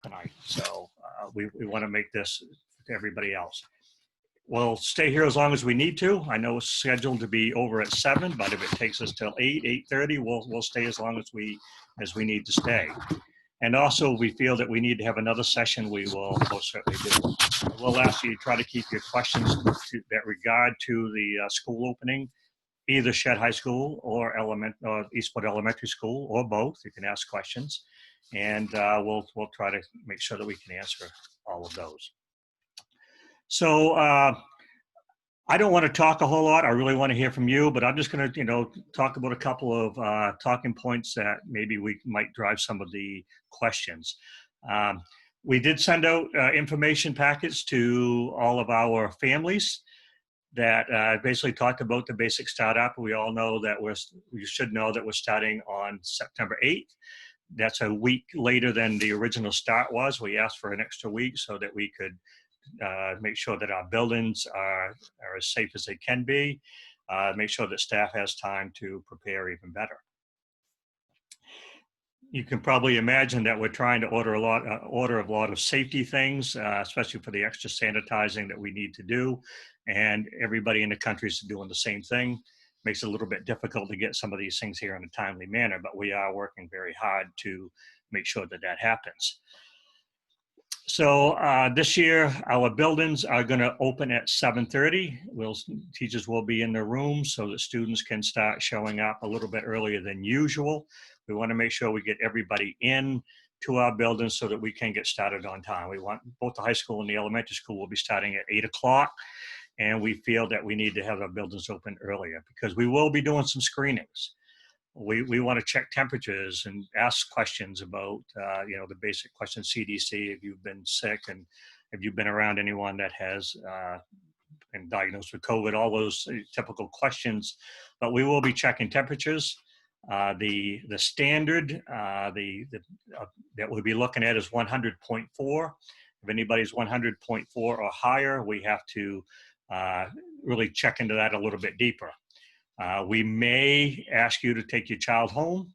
tonight. So we want to make this to everybody else. We'll stay here as long as we need to. I know it's scheduled to be over at 7, but if it takes us till 8, 8:30, we'll stay as long as we need to stay. And also, we feel that we need to have another session. We will most certainly do. We'll ask you to try to keep your questions that regard to the school opening, either Shed High School or Eastwood Elementary School, or both. You can ask questions, and we'll try to make sure that we can answer all of those. So I don't want to talk a whole lot. I really want to hear from you, but I'm just going to, talk about a couple of talking points that maybe we might drive some of the questions. We did send out information packets to all of our families that basically talked about the basic startup. We all know that we should know that we're starting on September 8th. That's a week later than the original start was. We asked for an extra week so that we could make sure that our buildings are as safe as they can be, make sure that staff has time to prepare even better. You can probably imagine that we're trying to order a lot of safety things, especially for the extra sanitizing that we need to do. And everybody in the country is doing the same thing. Makes it a little bit difficult to get some of these things here in a timely manner, but we are working very hard to make sure that that happens. So this year, our buildings are going to open at 7:30. Teachers will be in their rooms so that students can start showing up a little bit earlier than usual. We want to make sure we get everybody in to our buildings so that we can get started on time. We want both the high school and the elementary school will be starting at 8 o'clock. And we feel that we need to have our buildings open earlier because we will be doing some screenings. We want to check temperatures and ask questions about, the basic questions, CDC, if you've been sick and if you've been around anyone that has been diagnosed with COVID, all those typical questions. But we will be checking temperatures. The standard that we'll be looking at is 100.4. If anybody's 100.4 or higher, we have to really check into that a little bit deeper. We may ask you to take your child home.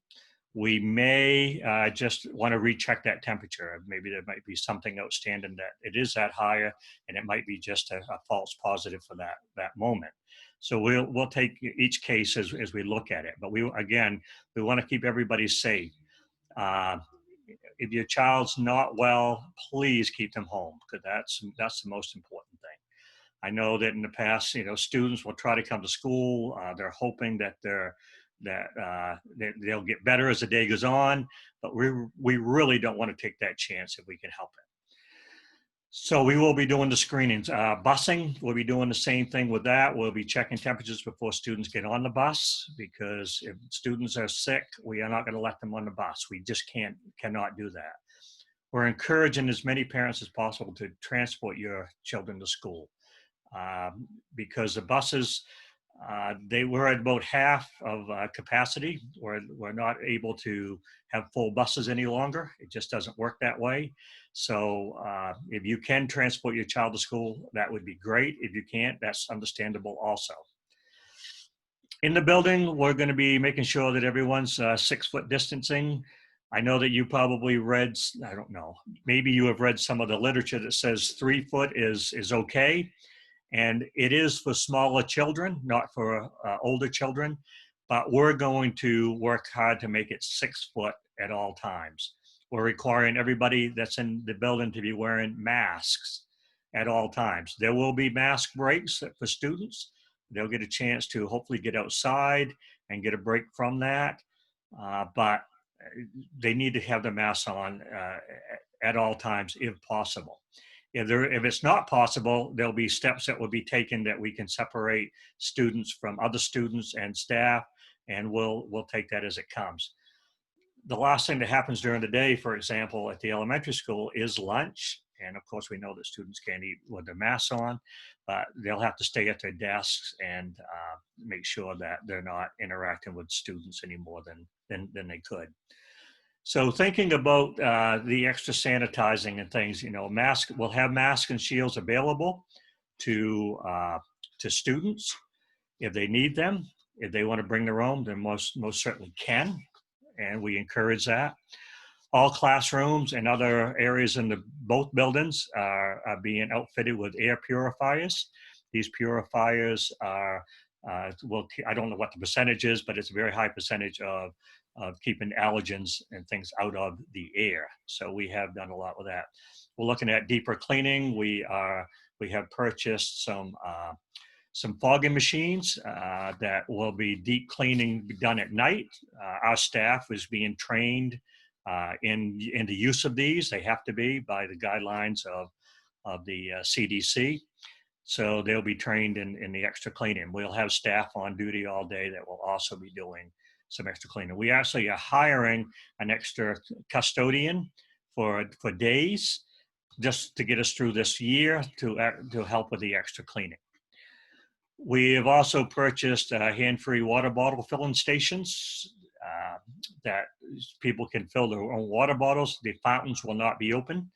We may just want to recheck that temperature. Maybe there might be something outstanding that it is that higher, and it might be just a false positive for that moment. So we'll take each case as we look at it. But we want to keep everybody safe. If your child's not well, please keep them home because that's the most important thing. I know that in the past, students will try to come to school. They're hoping that they'll get better as the day goes on, but we really don't want to take that chance if we can help it. So we will be doing the screenings. Busing, we'll be doing the same thing with that. We'll be checking temperatures before students get on the bus because if students are sick, we are not going to let them on the bus. We just cannot do that. We're encouraging as many parents as possible to transport your children to school. Because the buses, they were at about half of capacity. We're not able to have full buses any longer. It just doesn't work that way. So if you can transport your child to school, that would be great. If you can't, that's understandable also. In the building, we're going to be making sure that everyone's 6-foot distancing. I know that you probably read, I don't know, maybe you have read some of the literature that says 3 foot is okay. And it is for smaller children, not for older children, but we're going to work hard to make it 6 foot at all times. We're requiring everybody that's in the building to be wearing masks at all times. There will be mask breaks for students. They'll get a chance to hopefully get outside and get a break from that, but they need to have the masks on at all times if possible. If it's not possible, there'll be steps that will be taken that we can separate students from other students and staff, and we'll take that as it comes. The last thing that happens during the day, for example, at the elementary school is lunch. And of course, we know that students can't eat with their masks on, but they'll have to stay at their desks and make sure that they're not interacting with students any more than they could. So thinking about the extra sanitizing and things, we'll have masks and shields available to students if they need them. If they want to bring their own, they most certainly can, and we encourage that. All classrooms and other areas in both buildings are being outfitted with air purifiers. These purifiers are, well, I don't know what the percentage is, but it's a very high percentage of keeping allergens and things out of the air. So we have done a lot with that. We're looking at deeper cleaning. We have purchased some fogging machines that will be deep cleaning done at night. Our staff is being trained in the use of these. They have to be by the guidelines of the CDC. So they'll be trained in the extra cleaning. We'll have staff on duty all day that will also be doing some extra cleaning. We actually are hiring an extra custodian for days just to get us through this year to help with the extra cleaning. We have also purchased hand-free water bottle filling stations that people can fill their own water bottles. The fountains will not be open,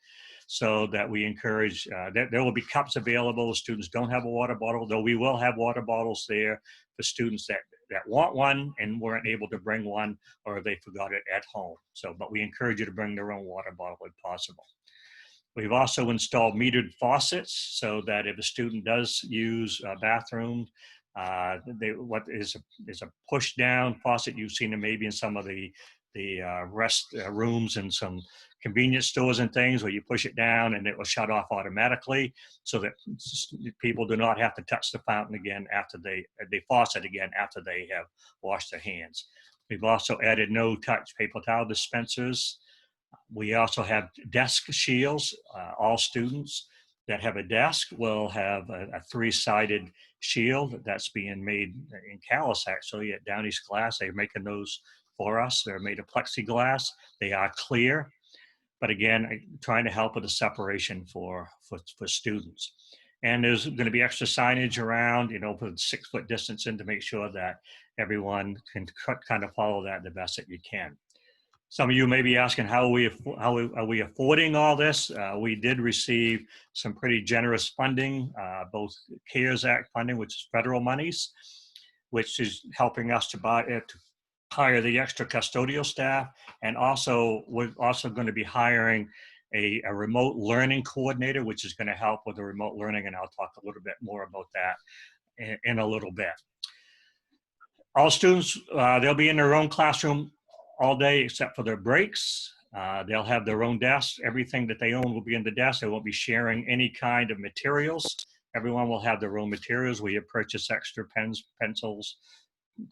so that we encourage that there will be cups available if students don't have a water bottle, though we will have water bottles there for students that want one and weren't able to bring one, or they forgot it at home. So, but we encourage you to bring their own water bottle if possible. We've also installed metered faucets so that if a student does use a bathroom, what is a push down faucet. You've seen them maybe in some of the rest rooms and some convenience stores and things, where you push it down and it will shut off automatically, so that people do not have to touch the fountain again after the faucet again after they have washed their hands. We've also added no-touch paper towel dispensers. We also have desk shields. All students that have a desk will have a three-sided shield that's being made in Calais, actually, at Down East Glass. They're making those for us. They're made of plexiglass. They are clear, but again, trying to help with the separation for students. And there's going to be extra signage around, with 6-foot distancing to make sure that everyone can kind of follow that the best that you can. Some of you may be asking, how are we affording all this? We did receive some pretty generous funding, both CARES Act funding, which is federal monies, which is helping us to hire the extra custodial staff. And also, we're also going to be hiring a remote learning coordinator, which is going to help with the remote learning. And I'll talk a little bit more about that in a little bit. All students, they'll be in their own classroom all day except for their breaks. They'll have their own desks. Everything that they own will be in the desk. They won't be sharing any kind of materials. Everyone will have their own materials. We have purchased extra pens, pencils,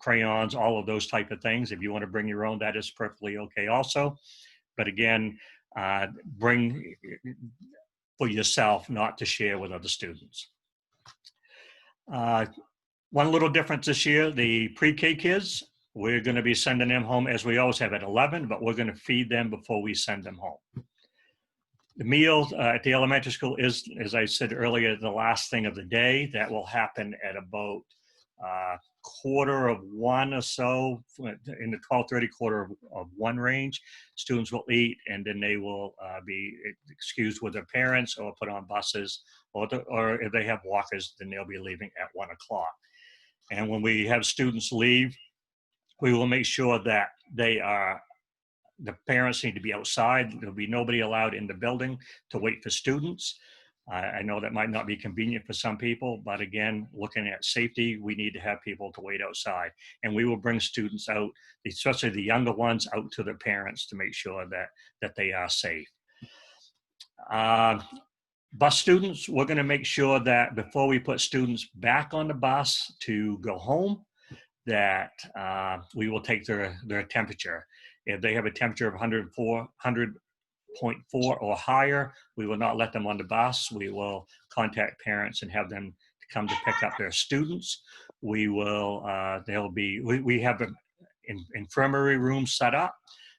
crayons, all of those type of things. If you want to bring your own, that is perfectly okay also. But again, bring for yourself, not to share with other students. One little difference this year, the pre-K kids, we're going to be sending them home as we always have at 11, but we're going to feed them before we send them home. The meal at the elementary school is, as I said earlier, the last thing of the day. That will happen at about 1:15 or so, in the 12:30, 1:15 range. Students will eat, and then they will be excused with their parents or put on buses, or if they have walkers, then they'll be leaving at 1 o'clock. And when we have students leave, we will make sure that the parents need to be outside. There'll be nobody allowed in the building to wait for students. I know that might not be convenient for some people, but again, looking at safety, we need to have people to wait outside. And we will bring students out, especially the younger ones, out to their parents to make sure that they are safe. Bus students, we're going to make sure that before we put students back on the bus to go home, that we will take their temperature. If they have a temperature of 100.4 or higher, we will not let them on the bus. We will contact parents and have them to come to pick up their students. We will, we have an infirmary room set up.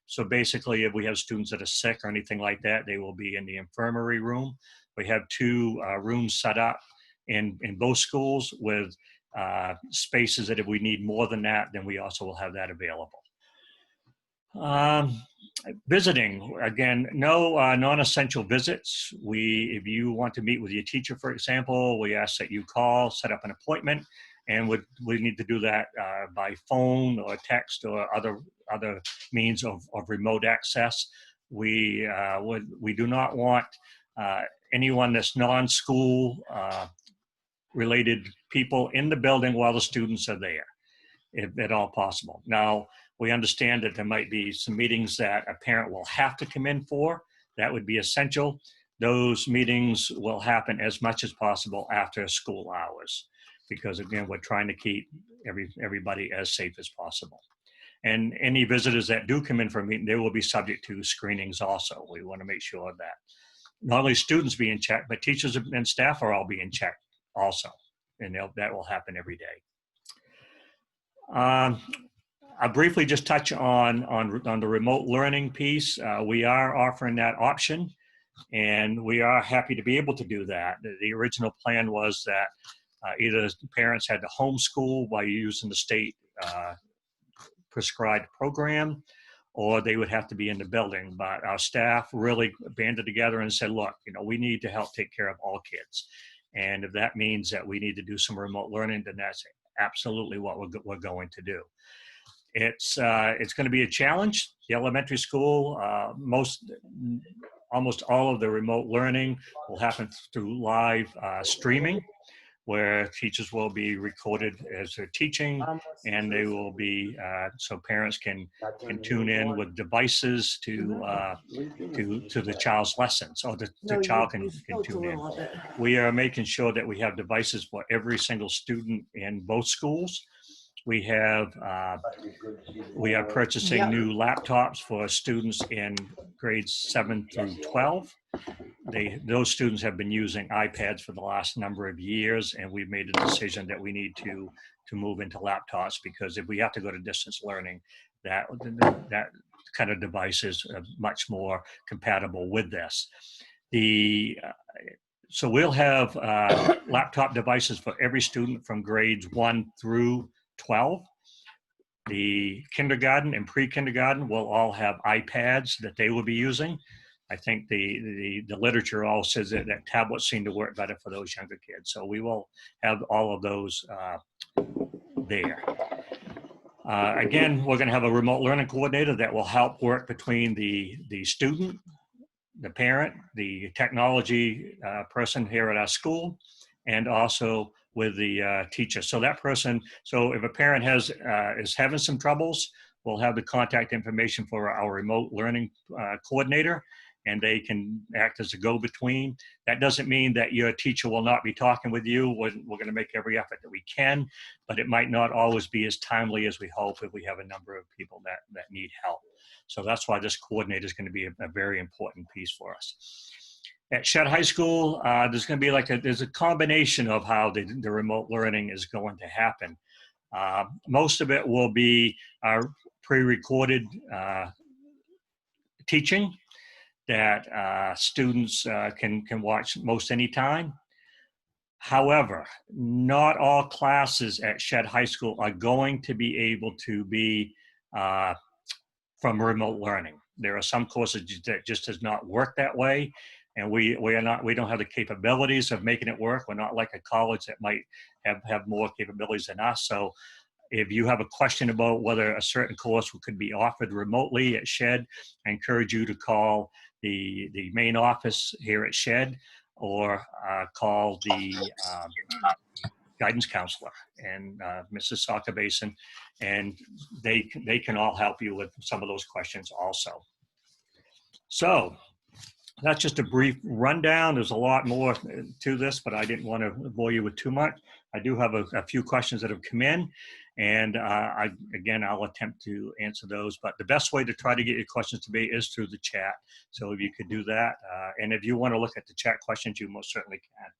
So basically, if we have students that are sick or anything like that, they will be in the infirmary room. We have 2 rooms set up in both schools with spaces that if we need more than that, then we also will have that available. Visiting, again, no non-essential visits. If you want to meet with your teacher, for example, we ask that you call, set up an appointment, and we need to do that by phone or text or other means of remote access. We do not want anyone that's non-school related people in the building while the students are there, if at all possible. Now, we understand that there might be some meetings that a parent will have to come in for. That would be essential. Those meetings will happen as much as possible after school hours, because again, we're trying to keep everybody as safe as possible. And any visitors that do come in for a meeting, they will be subject to screenings also. We want to make sure that not only students being checked, but teachers and staff are all being checked also. And that will happen every day. I'll briefly just touch on the remote learning piece. We are offering that option, and we are happy to be able to do that. The original plan was that either parents had to homeschool by using the state prescribed program, or they would have to be in the building. But our staff really banded together and said, look, we need to help take care of all kids. And if that means that we need to do some remote learning, then that's absolutely what we're going to do. It's going to be a challenge. The elementary school, almost all of the remote learning will happen through live streaming, where teachers will be recorded as they're teaching, and they will be so parents can tune in with devices to the child's lessons, or the child can tune in. We are making sure that we have devices for every single student in both schools. We are purchasing new laptops for students in grades 7 through 12. Those students have been using iPads for the last number of years, and we've made a decision that we need to move into laptops, because if we have to go to distance learning, that kind of device is much more compatible with this. So we'll have laptop devices for every student from grades 1 through 12. The kindergarten and pre-kindergarten will all have iPads that they will be using. I think the literature all says that tablets seem to work better for those younger kids. So we will have all of those there. Again, we're going to have a remote learning coordinator that will help work between the student, the parent, the technology person here at our school, and also with the teacher. So that person, so if a parent is having some troubles, we'll have the contact information for our remote learning coordinator, and they can act as a go-between. That doesn't mean that your teacher will not be talking with you. We're going to make every effort that we can, but it might not always be as timely as we hope if we have a number of people that need help. So that's why this coordinator is going to be a very important piece for us. At Shedd High School, there's going to be there's a combination of how the remote learning is going to happen. Most of it will be our pre-recorded teaching that students can watch most any time. However, not all classes at Shedd High School are going to be able to be from remote learning. There are some courses that just does not work that way, and we don't have the capabilities of making it work. We're not like a college that might have more capabilities than us. So if you have a question about whether a certain course could be offered remotely at Shedd, I encourage you to call the main office here at Shedd, or call the guidance counselor and Mrs. Soccer Basin, and they can all help you with some of those questions also. So that's just a brief rundown. There's a lot more to this, but I didn't want to bore you with too much. I do have a few questions that have come in, and I'll attempt to answer those. But the best way to try to get your questions to me is through the chat. So if you could do that, and if you want to look at the chat questions, you most certainly can.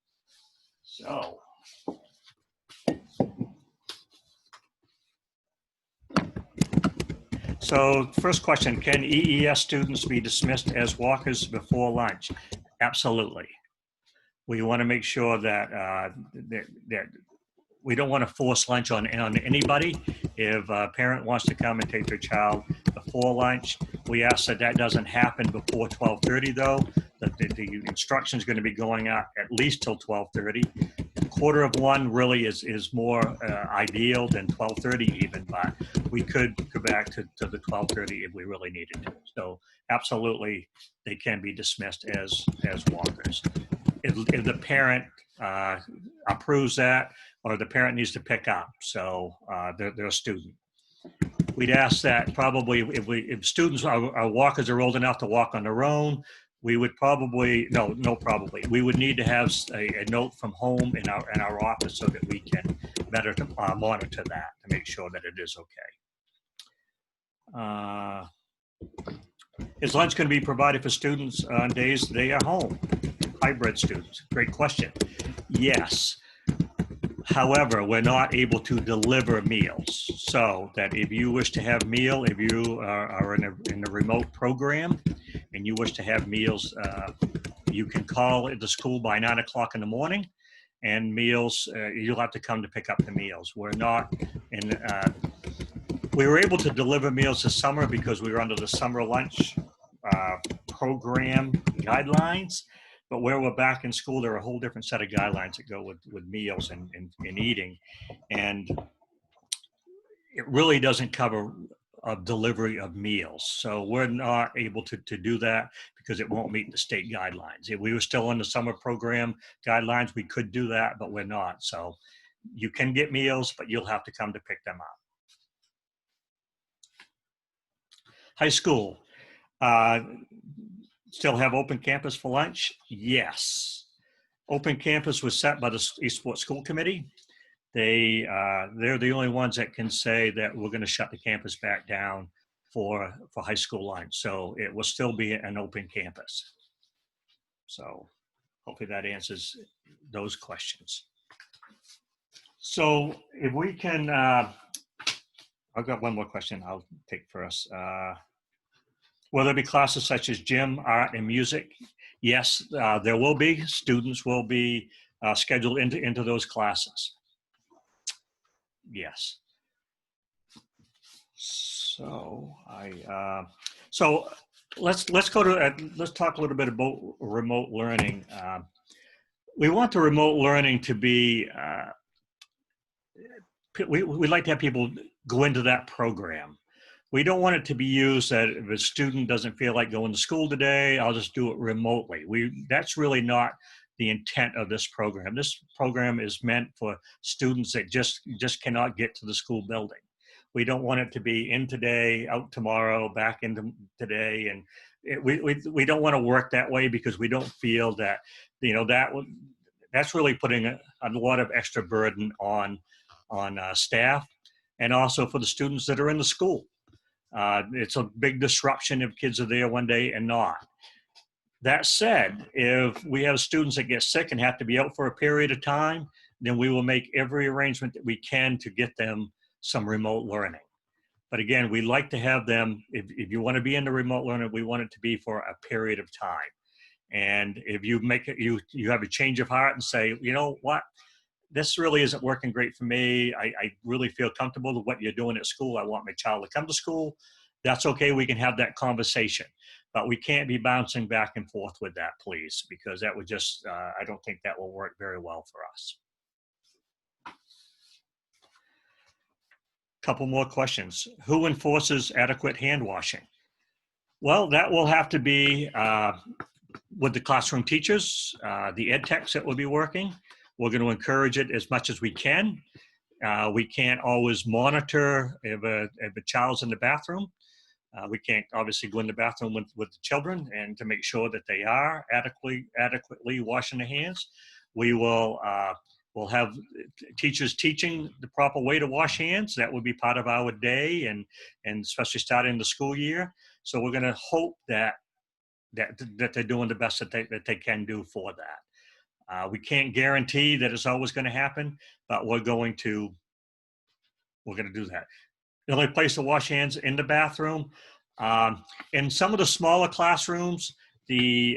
So first question, can EES students be dismissed as walkers before lunch? Absolutely. We want to make sure that we don't want to force lunch on anybody. If a parent wants to come and take their child before lunch, we ask that doesn't happen before 12:30 though. That the instruction is going to be going out at least till 12:30. 1:15 really is more ideal than 12:30 even, but we could go back to the 12:30 if we really needed to. So absolutely, they can be dismissed as walkers. If the parent approves that, or the parent needs to pick up, so they're a student. We'd ask that probably if students are walkers are old enough to walk on their own, we would probably probably we would need to have a note from home in our office so that we can better monitor that to make sure that it is okay. Is lunch going to be provided for students on days they are home? Hybrid students, great question. Yes. However, we're not able to deliver meals. So that if you wish to have meal, if you are in a remote program and you wish to have meals, you can call the school by 9 o'clock in the morning, and meals, you'll have to come to pick up the meals. We're not in, we were able to deliver meals this summer because we were under the summer lunch program guidelines. But where we're back in school, there are a whole different set of guidelines that go with meals and eating. And it really doesn't cover a delivery of meals. So we're not able to do that because it won't meet the state guidelines. If we were still in the summer program guidelines, we could do that, but we're not. So you can get meals, but you'll have to come to pick them up. High school. Still have open campus for lunch? Yes. Open campus was set by the Eastport School Committee. They're the only ones that can say that we're going to shut the campus back down for high school lunch. So it will still be an open campus. So hopefully that answers those questions. So if we can, I've got one more question I'll take for us. Will there be classes such as gym, art, and music? Yes, there will be. Students will be scheduled into those classes. Yes. So let's go to let's talk a little bit about remote learning. We want the remote learning to be. We like to have people go into that program. We don't want it to be used that if a student doesn't feel like going to school today, I'll just do it remotely. That's really not the intent of this program. This program is meant for students that just cannot get to the school building. We don't want it to be in today, out tomorrow, back into today. And we don't want to work that way because we don't feel that, that's really putting a lot of extra burden on staff and also for the students that are in the school. It's a big disruption if kids are there one day and not. That said, if we have students that get sick and have to be out for a period of time, then we will make every arrangement that we can to get them some remote learning. But again, we like to have them, if you want to be in the remote learning, we want it to be for a period of time. And if you make it, you have a change of heart and say, you know what, this really isn't working great for me. I really feel comfortable with what you're doing at school. I want my child to come to school. That's okay. We can have that conversation, but we can't be bouncing back and forth with that, please, because that would just, I don't think that will work very well for us. Couple more questions. Who enforces adequate hand washing? Well, that will have to be with the classroom teachers, the ed techs that will be working. We're going to encourage it as much as we can. We can't always monitor if a child's in the bathroom. We can't obviously go in the bathroom with the children and to make sure that they are adequately washing their hands. We will we'll have teachers teaching the proper way to wash hands. That would be part of our day and especially starting the school year. So we're going to hope that they're doing the best that they can do for that. We can't guarantee that it's always going to happen, but we're going to do that. The only place to wash hands in the bathroom. In some of the smaller classrooms, they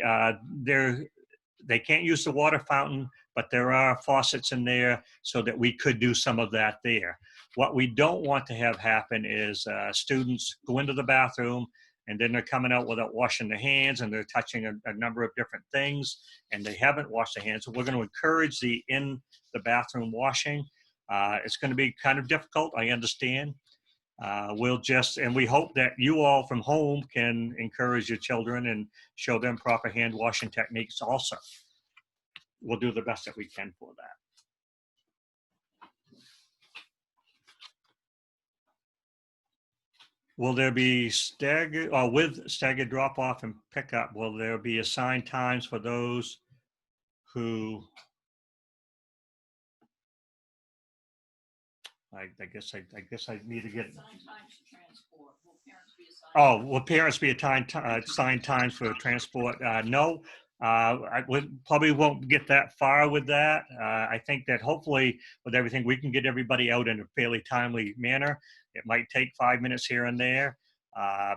can't use the water fountain, but there are faucets in there so that we could do some of that there. What we don't want to have happen is students go into the bathroom, and then they're coming out without washing their hands, and they're touching a number of different things, and they haven't washed their hands. So we're going to encourage the in the bathroom washing. It's going to be kind of difficult, I understand. And we hope that you all from home can encourage your children and show them proper hand washing techniques also. We'll do the best that we can for that. Will there be with staggered drop off and pickup, will there be assigned times for those who, I guess I need to get. Oh, will parents be assigned times for transport? No, I probably won't get that far with that. I think that hopefully with everything, we can get everybody out in a fairly timely manner. It might take 5 minutes here and there. I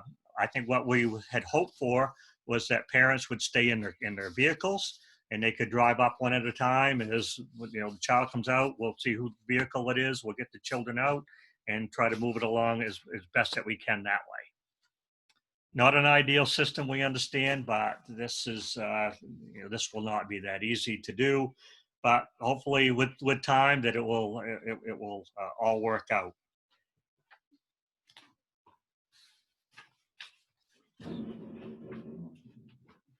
think what we had hoped for was that parents would stay in their vehicles, and they could drive up one at a time. And as the child comes out, we'll see whose vehicle it is. We'll get the children out and try to move it along as best that we can that way. Not an ideal system, we understand, but this is this will not be that easy to do. But hopefully, with time, that it will all work out.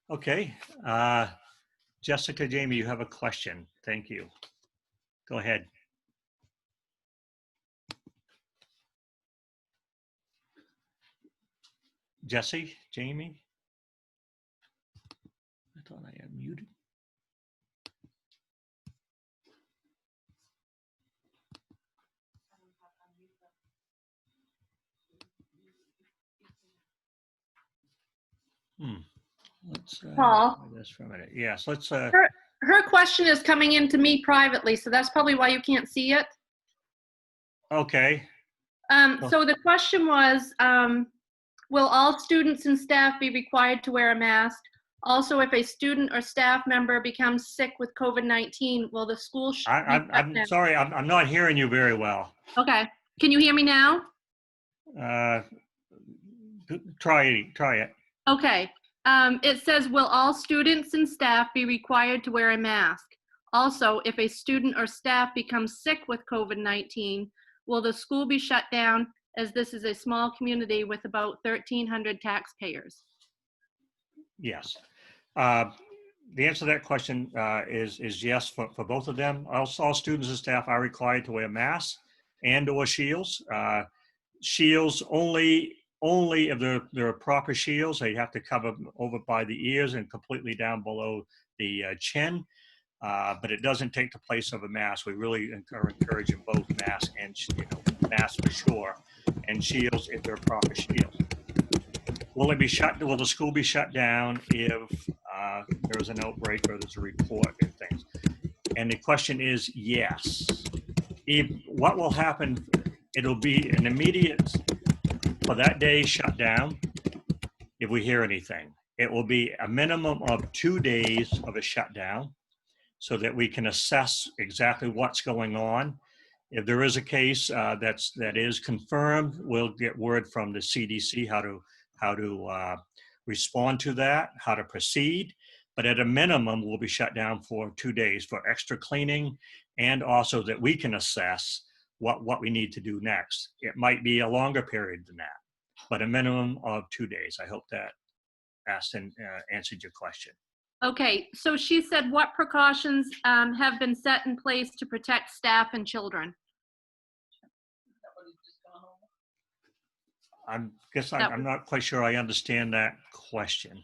Okay, Jessica, Jamie, you have a question. Thank you. Go ahead. Jesse, Jamie? I thought I had muted. Let's Paul. try this for a minute. Yes, let's. Her question is coming into me privately, so that's probably why you can't see it. Okay. So the question was, will all students and staff be required to wear a mask? Also, if a student or staff member becomes sick with COVID-19, will the school I'm sorry, I'm not hearing you very well. Okay. Can you hear me now? Try it. Okay. It says, will all students and staff be required to wear a mask? Also, if a student or staff becomes sick with COVID-19, will the school be shut down, as this is a small community with about 1,300 taxpayers? Yes. The answer to that question is yes for both of them. All students and staff are required to wear masks and or shields. Shields only if they're proper shields. They have to cover over by the ears and completely down below the chin. But it doesn't take the place of a mask. We really are encouraging both masks and masks for sure, and shields if they're proper shields. Will the school be shut down if there's an outbreak or there's a report and things? And the question is yes. What will happen? It'll be an immediate, for that day, shut down if we hear anything. It will be a minimum of 2 days of a shutdown so that we can assess exactly what's going on. If there is a case that is confirmed, we'll get word from the CDC how to respond to that, how to proceed. But at a minimum, we'll be shut down for 2 days for extra cleaning, and also that we can assess what we need to do next. It might be a longer period than that, but a minimum of 2 days. I hope that answered your question. Okay, so she said, what precautions have been set in place to protect staff and children? I'm not quite sure I understand that question.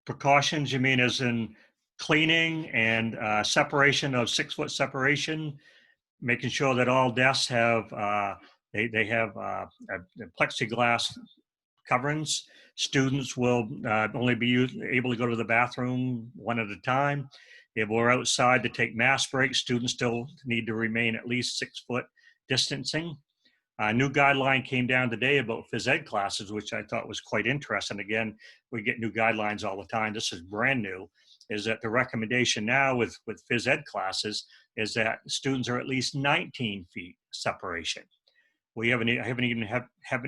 Precautions, you mean as in cleaning and separation of 6 foot separation, making sure that all desks have they have plexiglass coverings. Students will only be able to go to the bathroom one at a time. If we're outside to take mask breaks, students still need to remain at least 6 foot distancing. A new guideline came down today about phys ed classes, which I thought was quite interesting. Again, we get new guidelines all the time. This is brand new, is that the recommendation now with phys ed classes is that students are at least 19 feet separation, haven't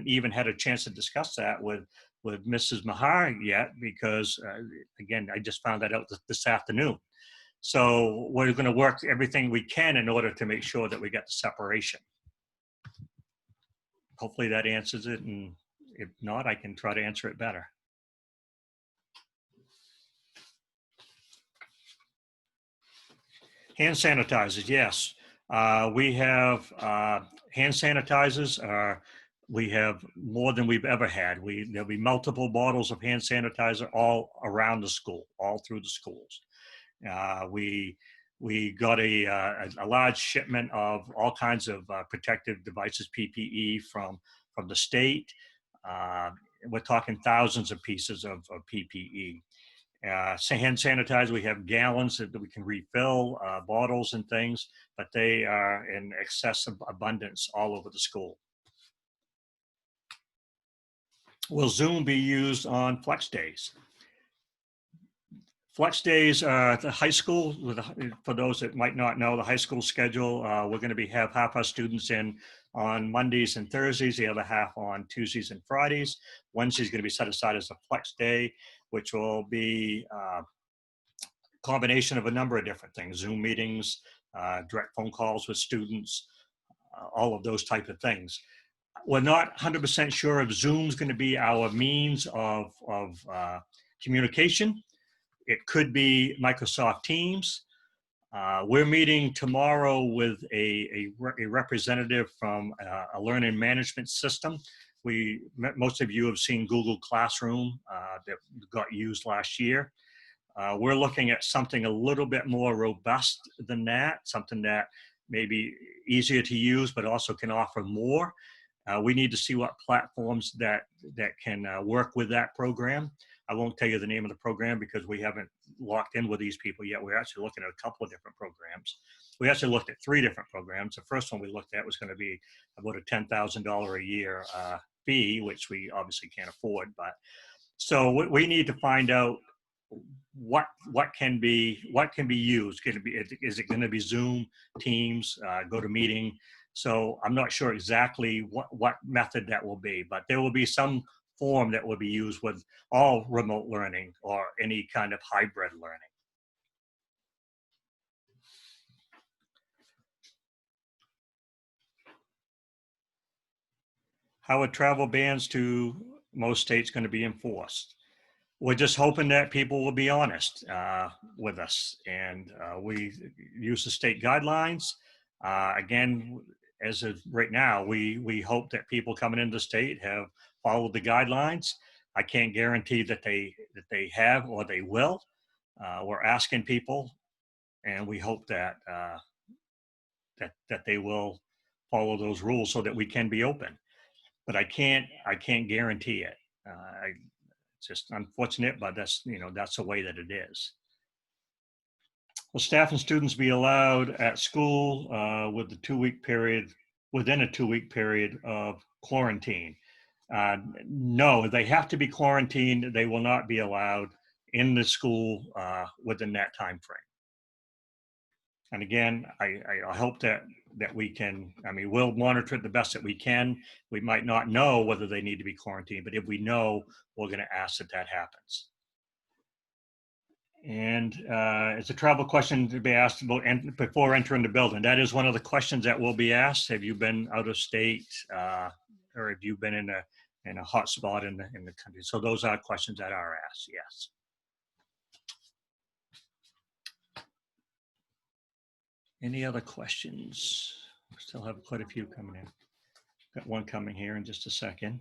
even had a chance to discuss that with Mrs. Mahar yet, because again, I just found that out this afternoon. So we're going to work everything we can in order to make sure that we get the separation. Hopefully that answers it, and if not, I can try to answer it better. Hand sanitizers, yes. We have hand sanitizers. We have more than we've ever had. There'll be multiple bottles of hand sanitizer all around the school, all through the schools. We got a large shipment of all kinds of protective devices, PPE, from the state. We're talking thousands of pieces of PPE. Hand sanitizer, we have gallons that we can refill, bottles and things, but they are in excessive abundance all over the school. Will Zoom be used on flex days? Flex days are the high school. For those that might not know, the high school schedule, we're going to have half our students in on Mondays and Thursdays, the other half on Tuesdays and Fridays. Wednesday is going to be set aside as a flex day, which will be a combination of a number of different things: Zoom meetings, direct phone calls with students, all of those type of things. We're not 100% sure if Zoom's going to be our means of communication. It could be Microsoft Teams. We're meeting tomorrow with a representative from a learning management system. Most of you have seen Google Classroom that got used last year. We're looking at something a little bit more robust than that, something that may be easier to use, but also can offer more. We need to see what platforms that can work with that program. I won't tell you the name of the program because we haven't locked in with these people yet. We're actually looking at a couple of different programs. We actually looked at 3 different programs. The first one we looked at was going to be about a $10,000 a year fee, which we obviously can't afford. But so we need to find out what can be used. Is it going to be Zoom, Teams, GoToMeeting? So I'm not sure exactly what method that will be, but there will be some form that will be used with all remote learning or any kind of hybrid learning. How are travel bans to most states going to be enforced? We're just hoping that people will be honest with us, and we use the state guidelines. Again, as of right now, we hope that people coming into the state have followed the guidelines. I can't guarantee that they have or they will. We're asking people, and we hope that that they will follow those rules so that we can be open. But I can't guarantee it. It's just unfortunate, but that's the way that it is. Will staff and students be allowed at school within a 2-week period of quarantine? No, they have to be quarantined. They will not be allowed in the school within that time frame. And again, I hope that we can, we'll monitor it the best that we can. We might not know whether they need to be quarantined, but if we know, we're going to ask that happens. And it's a travel question to be asked about before entering the building. That is one of the questions that will be asked. Have you been out of state, or have you been in a hot spot in the country? So those are questions that are asked, yes. Any other questions? We still have quite a few coming in. Got one coming here in just a second.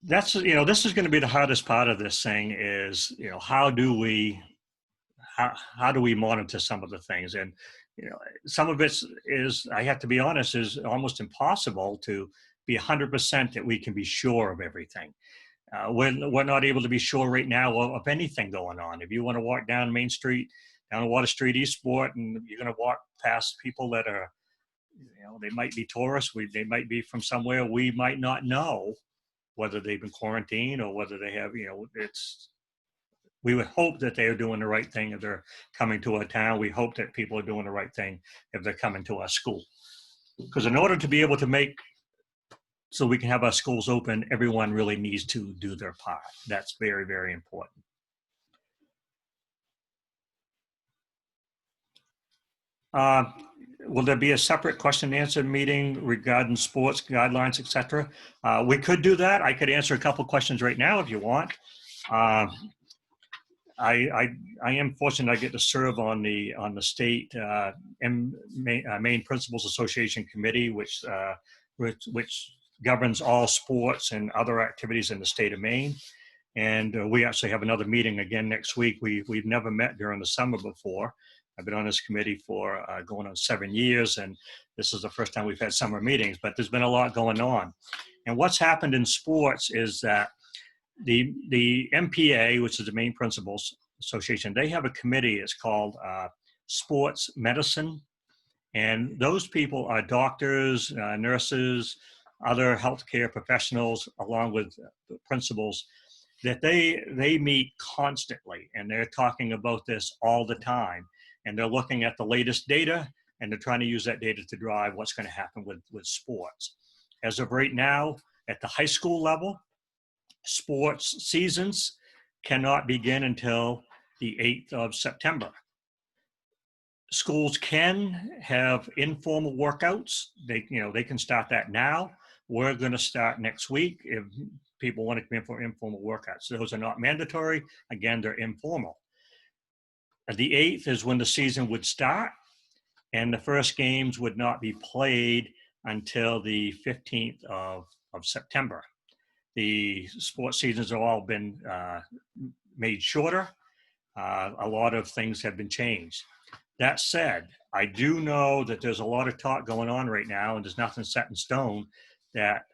That's, this is going to be the hardest part of this thing is, how do we monitor some of the things? And, some of it is, I have to be honest, is almost impossible to be 100% that we can be sure of everything. We're not able to be sure right now of anything going on. If you want to walk down Main Street, down Water Street, Eastport, and you're going to walk past people that are, they might be tourists, they might be from somewhere we might not know whether they've been quarantined or whether they have, we would hope that they are doing the right thing if they're coming to our town. We hope that people are doing the right thing if they're coming to our school. Because in order to be able to make so we can have our schools open, everyone really needs to do their part. That's very, very important. Will there be a separate question and answer meeting regarding sports guidelines, etc.? We could do that. I could answer a couple questions right now if you want. I am fortunate I get to serve on the state Maine Principals Association committee, which governs all sports and other activities in the state of Maine. And we actually have another meeting again next week. We've never met during the summer before. I've been on this committee for going on 7 years, and this is the first time we've had summer meetings, but there's been a lot going on. And what's happened in sports is that the MPA, which is the Maine Principals Association, they have a committee. It's called Sports Medicine. And those people are doctors, nurses, other healthcare professionals, along with principals, that they meet constantly, and they're talking about this all the time. And they're looking at the latest data, and they're trying to use that data to drive what's going to happen with sports. As of right now, at the high school level, sports seasons cannot begin until the 8th of September. Schools can have informal workouts. They can start that now. We're going to start next week if people want to come in for informal workouts. Those are not mandatory. Again, they're informal. The 8th is when the season would start, and the first games would not be played until the 15th of September. The sports seasons have all been made shorter. A lot of things have been changed. That said, I do know that there's a lot of talk going on right now, and there's nothing set in stone, that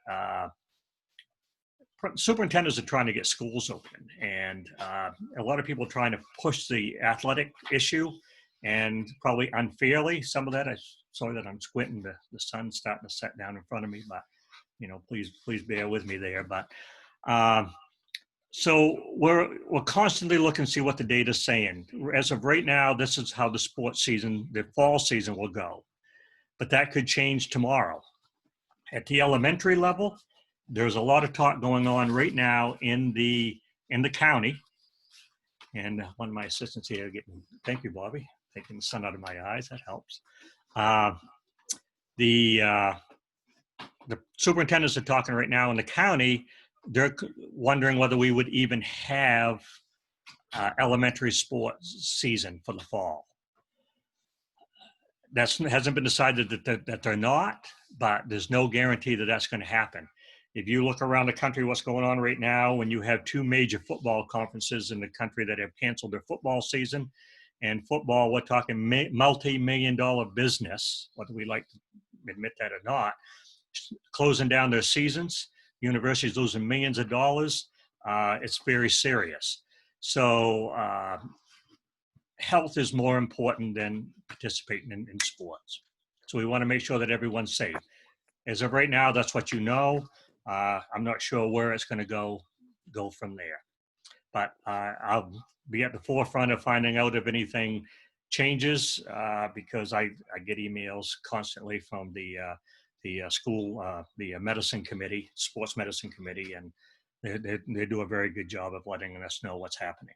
superintendents are trying to get schools open, and a lot of people are trying to push the athletic issue, and probably unfairly. Some of that, I sorry that I'm squinting, the sun's starting to set down in front of me, but please bear with me there. But so we're constantly looking to see what the data is saying. As of right now, this is how the sports season, the fall season, will go, but that could change tomorrow. At the elementary level, there's a lot of talk going on right now in the county, and one of my assistants here thank you, Bobby, taking the sun out of my eyes. That helps. The superintendents are talking right now in the county. They're wondering whether we would even have elementary sports season for the fall. That hasn't been decided that they're not, but there's no guarantee that that's going to happen. If you look around the country, what's going on right now, when you have two major football conferences in the country that have canceled their football season, and football, we're talking multi-million-dollar business, whether we like to admit that or not, closing down their seasons, universities losing millions of dollars, it's very serious. So health is more important than participating in sports. So we want to make sure that everyone's safe. As of right now, that's what you know. I'm not sure where it's going to go from there. But I'll be at the forefront of finding out if anything changes, because I get emails constantly from the school, the medicine committee, sports medicine committee, and they do a very good job of letting us know what's happening.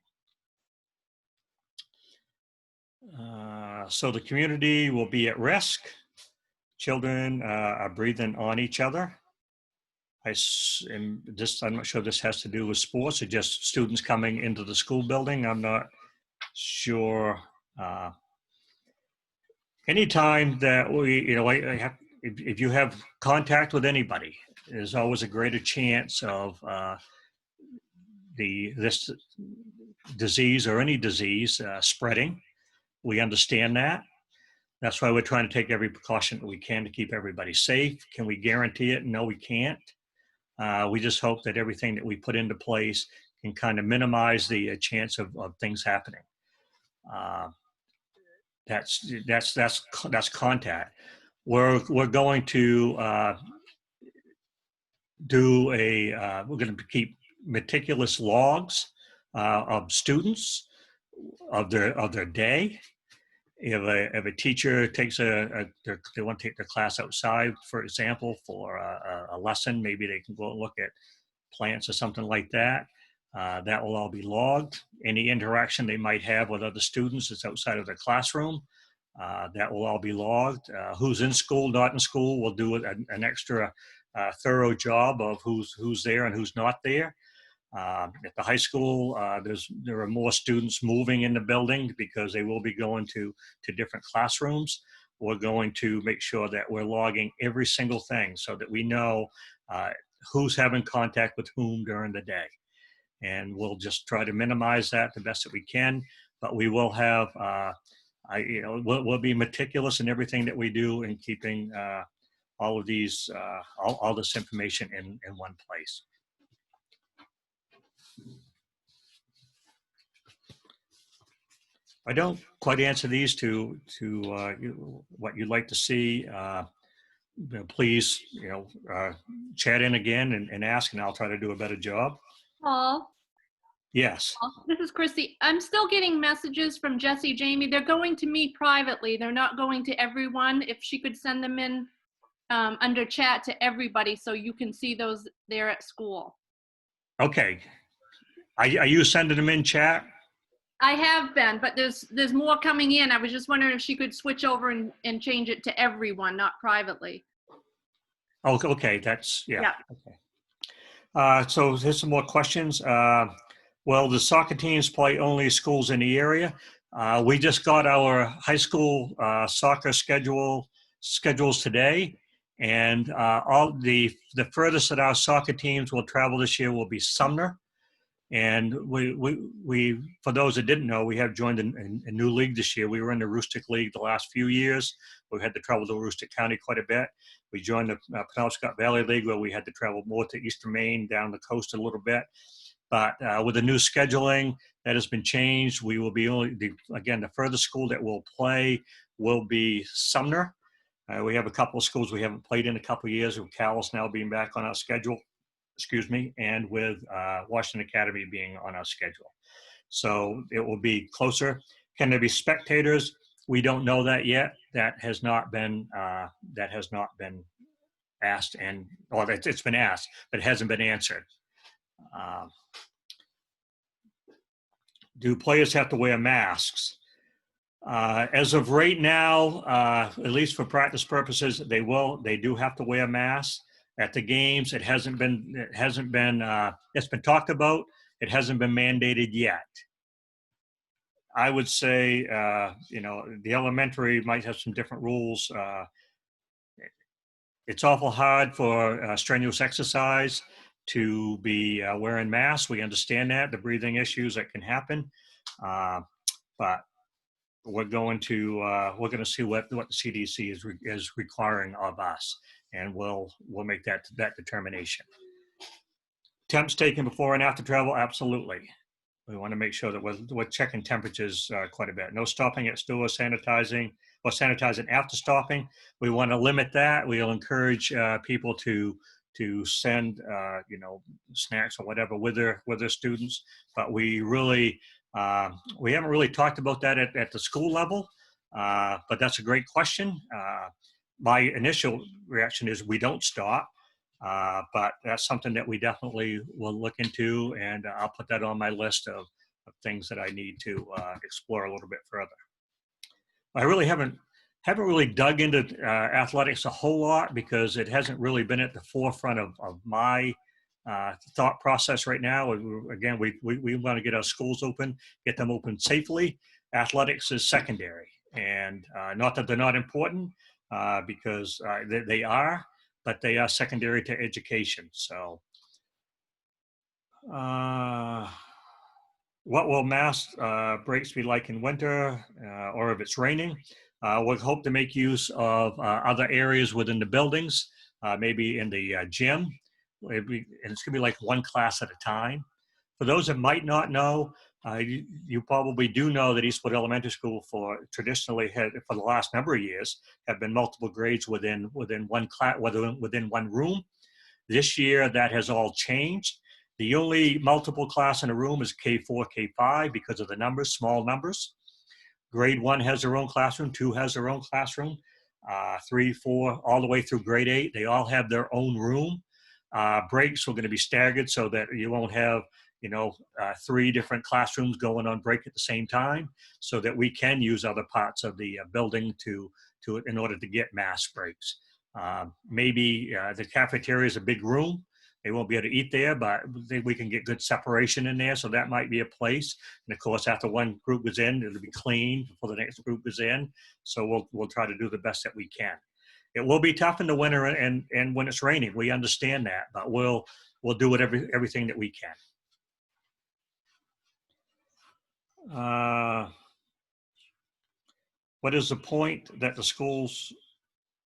So the community will be at risk. Children are breathing on each other. I'm not sure this has to do with sports or just students coming into the school building. I'm not sure. Anytime that if you have contact with anybody, there's always a greater chance of this disease or any disease spreading. We understand that. That's why we're trying to take every precaution that we can to keep everybody safe. Can we guarantee it? No, we can't. We just hope that everything that we put into place can kind of minimize the chance of things happening. That's contact. We're going to we're going to keep meticulous logs of students, of their day, if a teacher takes they want to take their class outside, for example, for a lesson, maybe they can go and look at plants or something like that. That will all be logged. Any interaction they might have with other students that's outside of the classroom, that will all be logged. Who's in school, not in school, we'll do an extra thorough job of who's there and who's not there. At the high school, there are more students moving in the building because they will be going to different classrooms. We're going to make sure that we're logging every single thing so that we know who's having contact with whom during the day. And we'll just try to minimize that the best that we can, but we will have, we'll be meticulous in everything that we do in keeping all of these, all this information in one place. I don't quite answer these to what you'd like to see. Please, chat in again and ask, and I'll try to do a better job. Paul, Yes. this is Christy. I'm still getting messages from Jesse, Jamie. They're going to me privately. They're not going to everyone. If she could send them in under chat to everybody so you can see those there at school. Okay. Are you sending them in chat? I have been, but there's more coming in. I was just wondering if she could switch over and change it to everyone, not privately. Oh, okay. That's, yeah. Yeah. Okay. So here's some more questions. Well, the soccer teams play only schools in the area. We just got our high school soccer schedules today, and all the furthest that our soccer teams will travel this year will be Sumner. And we for those that didn't know, we have joined a new league this year. We were in the Aroostook League the last few years. We had to travel to Aroostook County quite a bit. We joined the Penobscot Valley League, where we had to travel more to Eastern Maine, down the coast a little bit. But with the new scheduling, that has been changed. We will be again, the furthest school that will play will be Sumner. We have a couple of schools we haven't played in a couple of years, with Callis now being back on our schedule. And with Washington Academy being on our schedule. So it will be closer. Can there be spectators? We don't know that yet. That has not been asked, it's been asked, but it hasn't been answered. Do players have to wear masks? As of right now, at least for practice purposes, they do have to wear masks. At the games, it's been talked about. It hasn't been mandated yet. I would say, the elementary might have some different rules. It's awful hard for strenuous exercise to be wearing masks. We understand that, the breathing issues that can happen. But we're going to see what the CDC is requiring of us, and we'll make that determination. Temps taken before and after travel, absolutely. We want to make sure that we're checking temperatures quite a bit. No stopping at stores, sanitizing after stopping. We want to limit that. We'll encourage people to send snacks or whatever with their students, but we haven't really talked about that at the school level, but that's a great question. My initial reaction is we don't stop, but that's something that we definitely will look into, and I'll put that on my list of things that I need to explore a little bit further. I really haven't really dug into athletics a whole lot because it hasn't really been at the forefront of my thought process right now. Again, we want to get our schools open, get them open safely. Athletics is secondary, and not that they're not important, because they are, but they are secondary to education. So what will mask breaks be like in winter, or if it's raining? We'll hope to make use of other areas within the buildings, maybe in the gym. And it's going to be like one class at a time. For those that might not know, you probably do know that Eastwood Elementary School traditionally had, for the last number of years, have been multiple grades within one class, within one room. This year, that has all changed. The only multiple class in a room is K4, K5 because of the numbers, small numbers. Grade 1 has their own classroom, 2 has their own classroom, 3, 4, all the way through grade 8. They all have their own room. Breaks are going to be staggered so that you won't have, 3 different classrooms going on break at the same time, so that we can use other parts of the building in order to get mass breaks. Maybe the cafeteria is a big room. They won't be able to eat there, but we can get good separation in there. So that might be a place. And of course, after one group is in, it'll be clean before the next group is in. So we'll try to do the best that we can. It will be tough in the winter and when it's raining. We understand that, but we'll do everything that we can. What is the point that the schools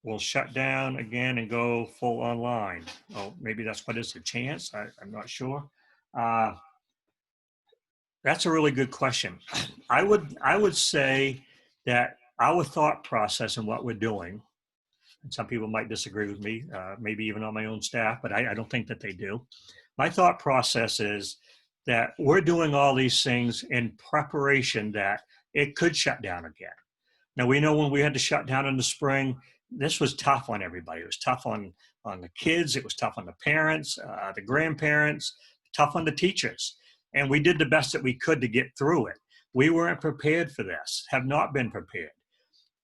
will shut down again and go full online? Oh, maybe that's what is the chance. I'm not sure. That's a really good question. I would say that our thought process and what we're doing, and some people might disagree with me, maybe even on my own staff, but I don't think that they do. My thought process is that we're doing all these things in preparation that it could shut down again. Now, we know when we had to shut down in the spring, this was tough on everybody. It was tough on the kids. It was tough on the parents, the grandparents, tough on the teachers. And we did the best that we could to get through it. We weren't prepared for this, have not been prepared.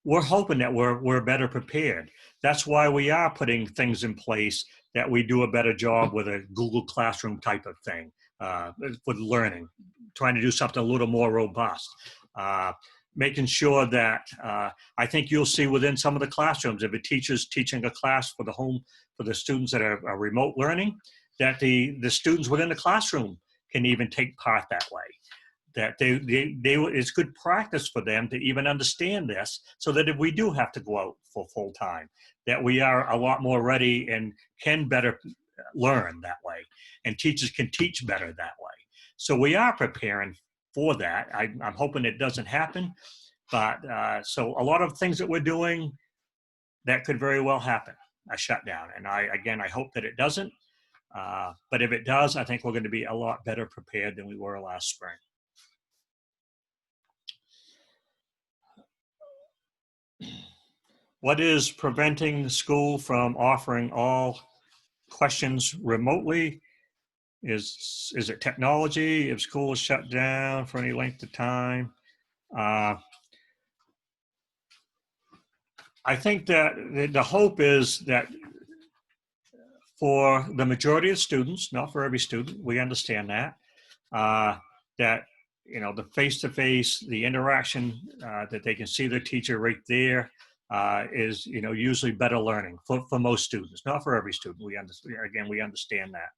We're hoping that we're better prepared. That's why we are putting things in place that we do a better job with a Google Classroom type of thing with learning, trying to do something a little more robust. Making sure that I think you'll see within some of the classrooms, if a teacher's teaching a class for the students that are remote learning, that the students within the classroom can even take part that way. That it's good practice for them to even understand this, so that if we do have to go out for full time, that we are a lot more ready and can better learn that way, and teachers can teach better that way. So we are preparing for that. I'm hoping it doesn't happen, but so a lot of things that we're doing that could very well happen, a shutdown. And I hope that it doesn't. But if it does, I think we're going to be a lot better prepared than we were last spring. What is preventing the school from offering all questions remotely? Is it technology? If school is shut down for any length of time? I think that the hope is that for the majority of students, not for every student, we understand that, that the face-to-face, the interaction, that they can see their teacher right there, is usually better learning for most students, not for every student. We understand that.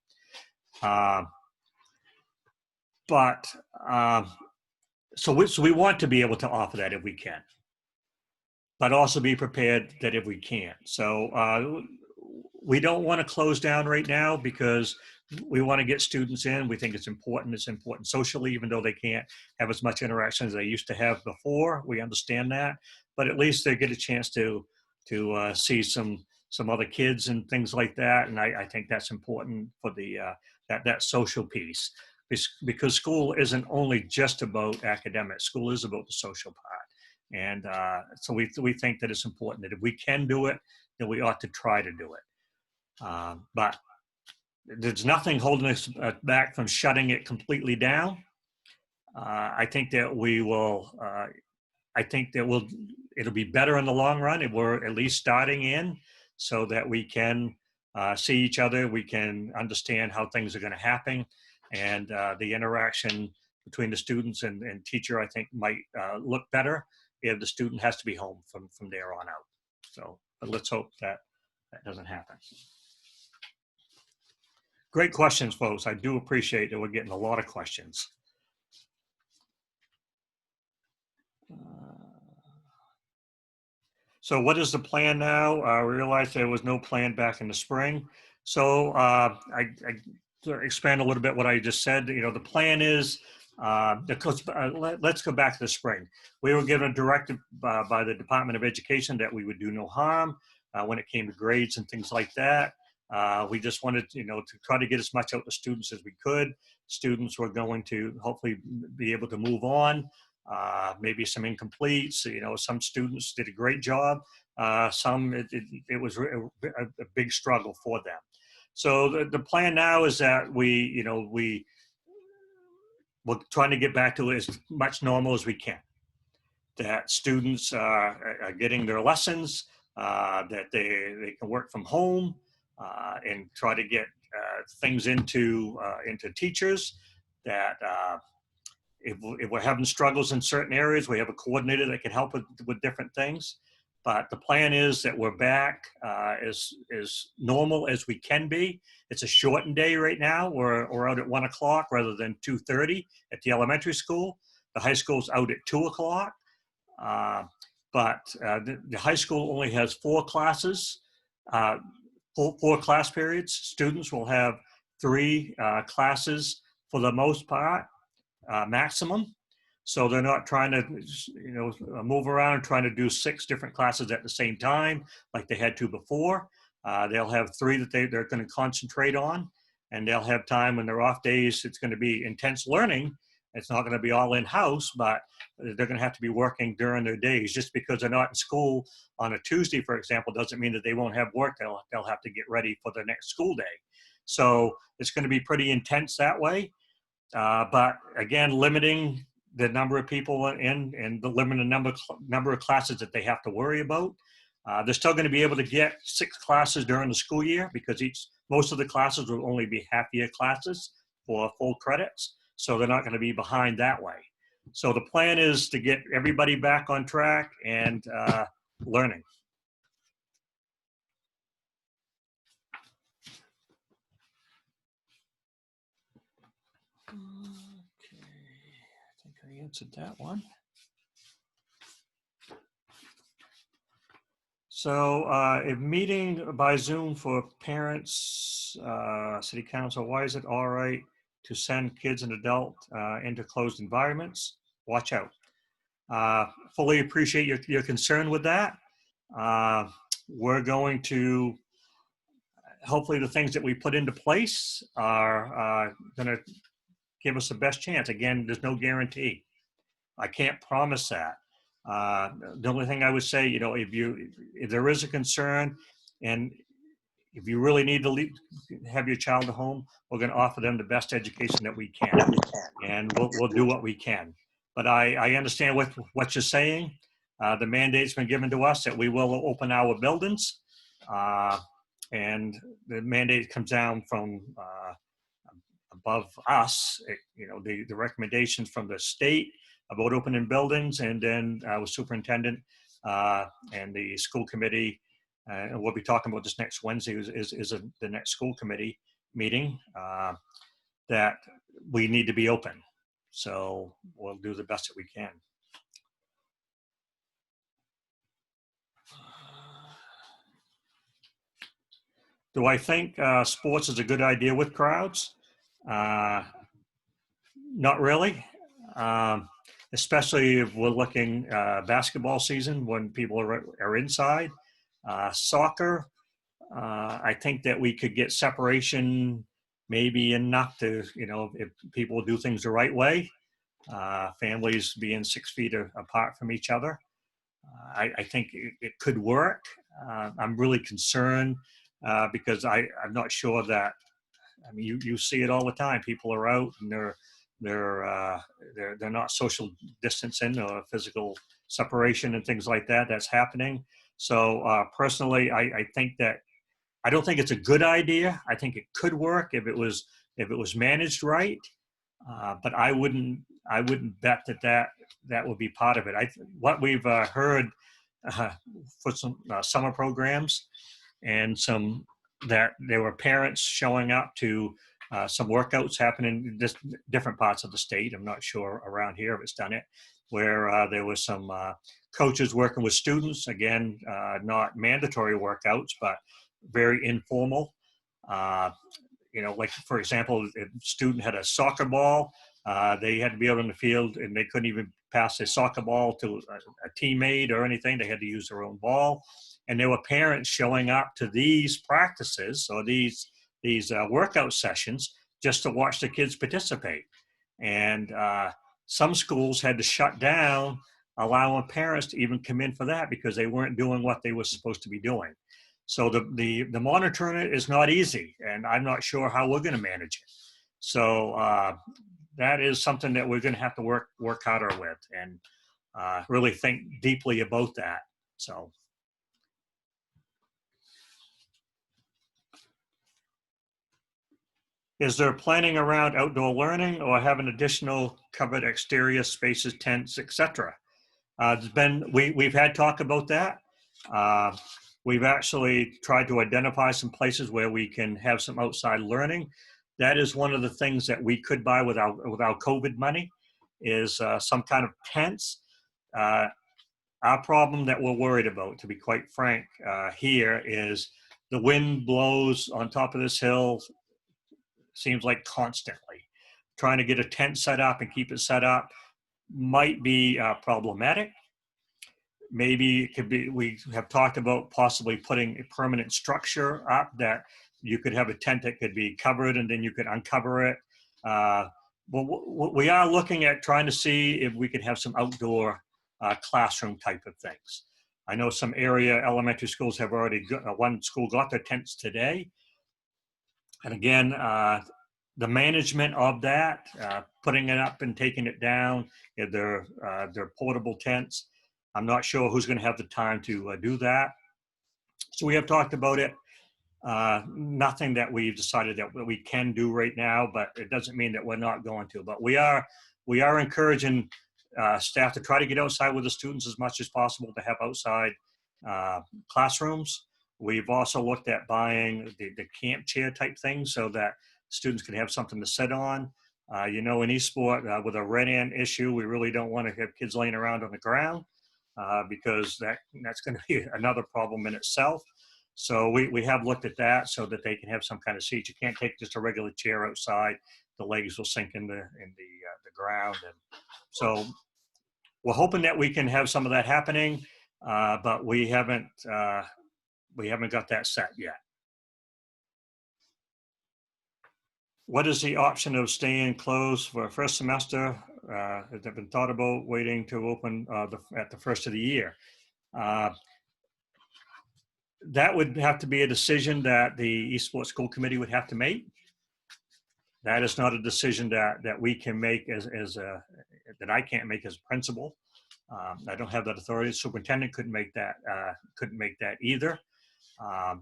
So we want to be able to offer that if we can, but also be prepared that if we can't. So we don't want to close down right now because we want to get students in. We think it's important. It's important socially, even though they can't have as much interaction as they used to have before. We understand that, but at least they get a chance to see some other kids and things like that. And I think that's important for the that social piece, because school isn't only just about academics. School is about the social part. And so we think that it's important that if we can do it, then we ought to try to do it. But there's nothing holding us back from shutting it completely down. I think that it'll be better in the long run if we're at least starting in, so that we can see each other, we can understand how things are going to happen, and the interaction between the students and teacher, I think, might look better if the student has to be home from there on out. So, but let's hope that doesn't happen. Great questions, folks. I do appreciate that we're getting a lot of questions. So what is the plan now? I realized there was no plan back in the spring. So I expand a little bit what I just said. The plan is, let's go back to the spring. We were given a directive by the Department of Education that we would do no harm when it came to grades and things like that. We just wanted, to try to get as much out to students as we could. Students were going to hopefully be able to move on. maybe some incompletes. You know, some students did a great job. Some it was a big struggle for them. So the plan now is that we're trying to get back to as much normal as we can. That students are getting their lessons, that they can work from home, and try to get things into teachers. That if we're having struggles in certain areas, we have a coordinator that can help with different things. But the plan is that we're back as normal as we can be. It's a shortened day right now. We're out at 1 o'clock rather than 2:30 at the elementary school. The high school's out at 2 o'clock. But the high school only has 4 classes, 4 class periods. Students will have 3 classes for the most part, maximum. So they're not trying to, move around and trying to do 6 different classes at the same time like they had to before. They'll have 3 that they're going to concentrate on, and they'll have time when they're off days. It's going to be intense learning. It's not going to be all in-house, but they're going to have to be working during their days. Just because they're not in school on a Tuesday, for example, doesn't mean that they won't have work. They'll have to get ready for the next school day. So it's going to be pretty intense that way. But again, limiting the number of people in and the limited number of classes that they have to worry about. They're still going to be able to get 6 classes during the school year because most of the classes will only be half-year classes for full credits. So they're not going to be behind that way. So the plan is to get everybody back on track and learning. Okay, I think I answered that one. So a meeting by Zoom for parents, city council, why is it all right to send kids and adults into closed environments? Watch out. Fully appreciate your concern with that. We're going to, hopefully the things that we put into place are going to give us the best chance. Again, there's no guarantee. I can't promise that. The only thing I would say, if there is a concern and if you really need to have your child at home, we're going to offer them the best education that we can, and we'll do what we can. But I understand what you're saying. The mandate's been given to us that we will open our buildings, and the mandate comes down from above us. The recommendations from the state about opening buildings, and then our superintendent and the school committee, and we'll be talking about this next Wednesday is the next school committee meeting, that we need to be open. So we'll do the best that we can. Do I think sports is a good idea with crowds? Not really. Especially if we're looking basketball season when people are inside. Soccer, I think that we could get separation maybe enough to, if people do things the right way, families being 6 feet apart from each other. I think it could work. I'm really concerned because I'm not sure that, you see it all the time. People are out and they're not social distancing or physical separation and things like that. That's happening. So personally, I think that I don't think it's a good idea. I think it could work if it was managed right, but I wouldn't bet that would be part of it. What we've heard for some summer programs and some that there were parents showing up to some workouts happening in different parts of the state. I'm not sure around here if it's done it, where there was some coaches working with students, again, not mandatory workouts, but very informal. Like, for example, if a student had a soccer ball, they had to be out on the field and they couldn't even pass a soccer ball to a teammate or anything. They had to use their own ball. And there were parents showing up to these practices or these workout sessions just to watch the kids participate. And some schools had to shut down, allowing parents to even come in for that because they weren't doing what they were supposed to be doing. So the monitoring it is not easy, and I'm not sure how we're going to manage it. So that is something that we're going to have to work harder with, and really think deeply about that. So. Is there planning around outdoor learning or having additional covered exterior spaces, tents, etc.? We've had talk about that. We've actually tried to identify some places where we can have some outside learning. That is one of the things that we could buy with our COVID money, is some kind of tents. Our problem that we're worried about, to be quite frank, here is the wind blows on top of this hill, seems like constantly. Trying to get a tent set up and keep it set up might be problematic. Maybe it could be, we have talked about possibly putting a permanent structure up that you could have a tent that could be covered and then you could uncover it. We are looking at trying to see if we could have some outdoor classroom type of things. I know some area elementary schools have already one school got their tents today. And again, the management of that, putting it up and taking it down, their portable tents, I'm not sure who's going to have the time to do that. So we have talked about it. Nothing that we've decided that we can do right now, but it doesn't mean that we're not going to. But we are encouraging staff to try to get outside with the students as much as possible, to have outside classrooms. We've also looked at buying the camp chair type thing so that students can have something to sit on. In Eastport, with a red ant issue, we really don't want to have kids laying around on the ground because that's going to be another problem in itself. So we have looked at that so that they can have some kind of seat. You can't take just a regular chair outside. The legs will sink in the ground. And so we're hoping that we can have some of that happening, but we haven't got that set yet. What is the option of staying closed for a first semester? Has that been thought about, waiting to open at the first of the year? That would have to be a decision that the Eastport School Committee would have to make. That is not a decision that we can make that I can't make as a principal. I don't have that authority. The superintendent couldn't make that either. I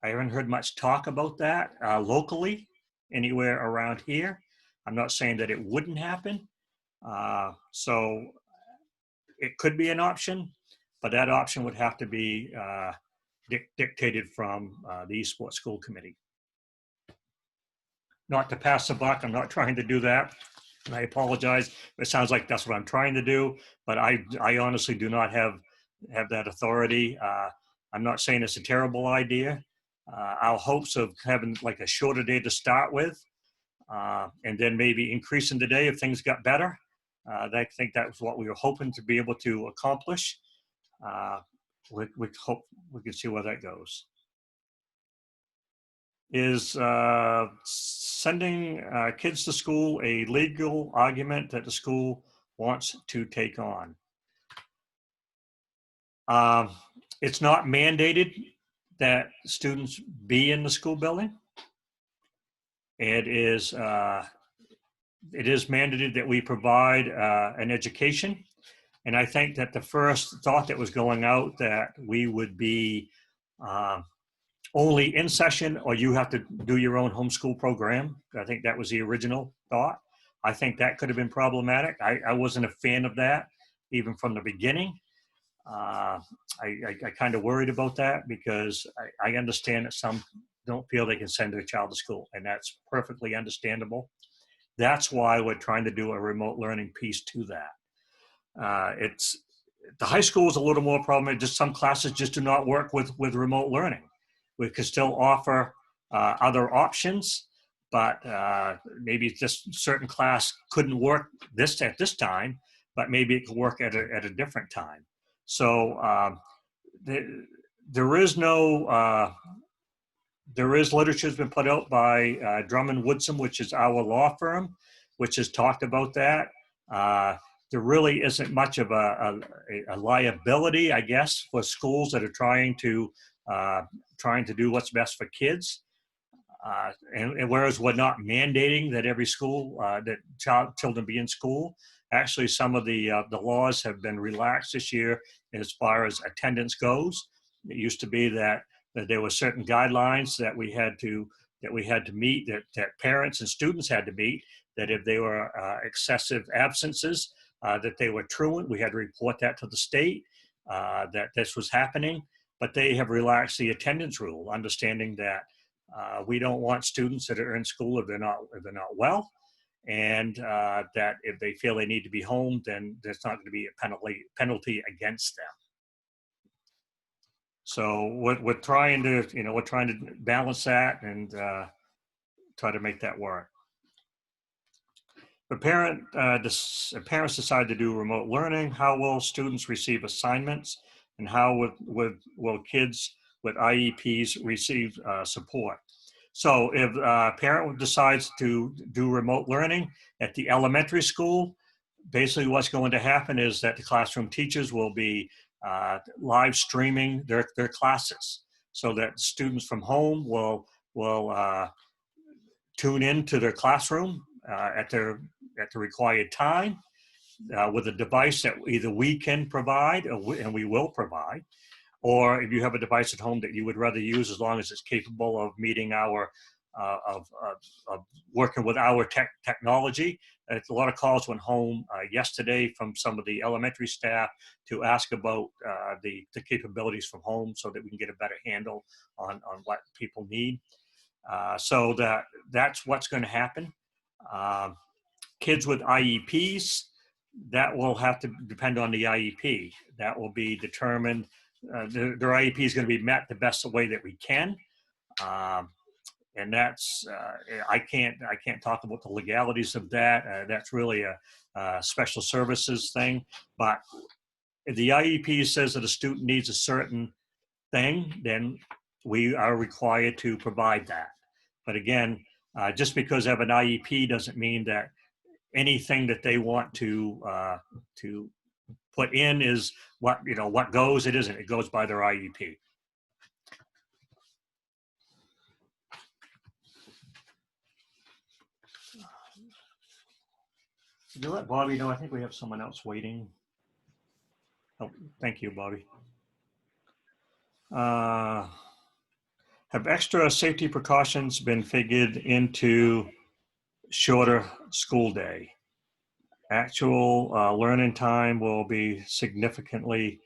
haven't heard much talk about that locally anywhere around here. I'm not saying that it wouldn't happen. So it could be an option, but that option would have to be dictated from the Eastport School Committee. Not to pass the buck, I'm not trying to do that. And I apologize. It sounds like that's what I'm trying to do, but I honestly do not have that authority. I'm not saying it's a terrible idea. Our hopes of having like a shorter day to start with, and then maybe increasing the day if things got better. I think that was what we were hoping to be able to accomplish. We hope we can see where that goes. Is sending kids to school a legal argument that the school wants to take on? It's not mandated that students be in the school building. It is mandated that we provide an education. And I think that the first thought that was going out that we would be only in session, or you have to do your own homeschool program. I think that was the original thought. I think that could have been problematic. I wasn't a fan of that, even from the beginning. I kind of worried about that because I understand that some don't feel they can send their child to school, and that's perfectly understandable. That's why we're trying to do a remote learning piece to that. The high school is a little more problematic. Just some classes just do not work with remote learning. We could still offer other options, but maybe just certain class couldn't work at this time, but maybe it could work at a different time. So there is no There is literature that's been put out by Drummond Woodson, which is our law firm, which has talked about that. There really isn't much of a liability, I guess, for schools that are trying to do what's best for kids. And whereas we're not mandating that every school, that children be in school, actually some of the laws have been relaxed this year as far as attendance goes. It used to be that there were certain guidelines that we had to meet, that parents and students had to meet, that if they were excessive absences, that they were truant. We had to report that to the state, that this was happening. But they have relaxed the attendance rule, understanding that we don't want students that are in school if they're not well, and that if they feel they need to be home, then there's not going to be a penalty against them. So we're trying to balance that and try to make that work. If parents decide to do remote learning, how will students receive assignments, and how will kids with IEPs receive support? So if a parent decides to do remote learning at the elementary school, basically what's going to happen is that the classroom teachers will be live streaming their classes, so that students from home will tune into their classroom at the required time with a device that either we can provide and we will provide, or if you have a device at home that you would rather use, as long as it's capable of meeting our of working with our technology. A lot of calls went home yesterday from some of the elementary staff to ask about the capabilities from home, so that we can get a better handle on what people need. So that's what's going to happen. Kids with IEPs, that will have to depend on the IEP. That will be determined. Their IEP is going to be met the best way that we can. And that's, I can't talk about the legalities of that. That's really a special services thing. But if the IEP says that a student needs a certain thing, then we are required to provide that. But again, just because they have an IEP doesn't mean that anything that they want to put in is what goes. It isn't. It goes by their IEP. Did you let Bobby know? I think we have someone else waiting. Oh, thank you, Bobby. Have extra safety precautions been figured into shorter school day? Actual learning time will be significantly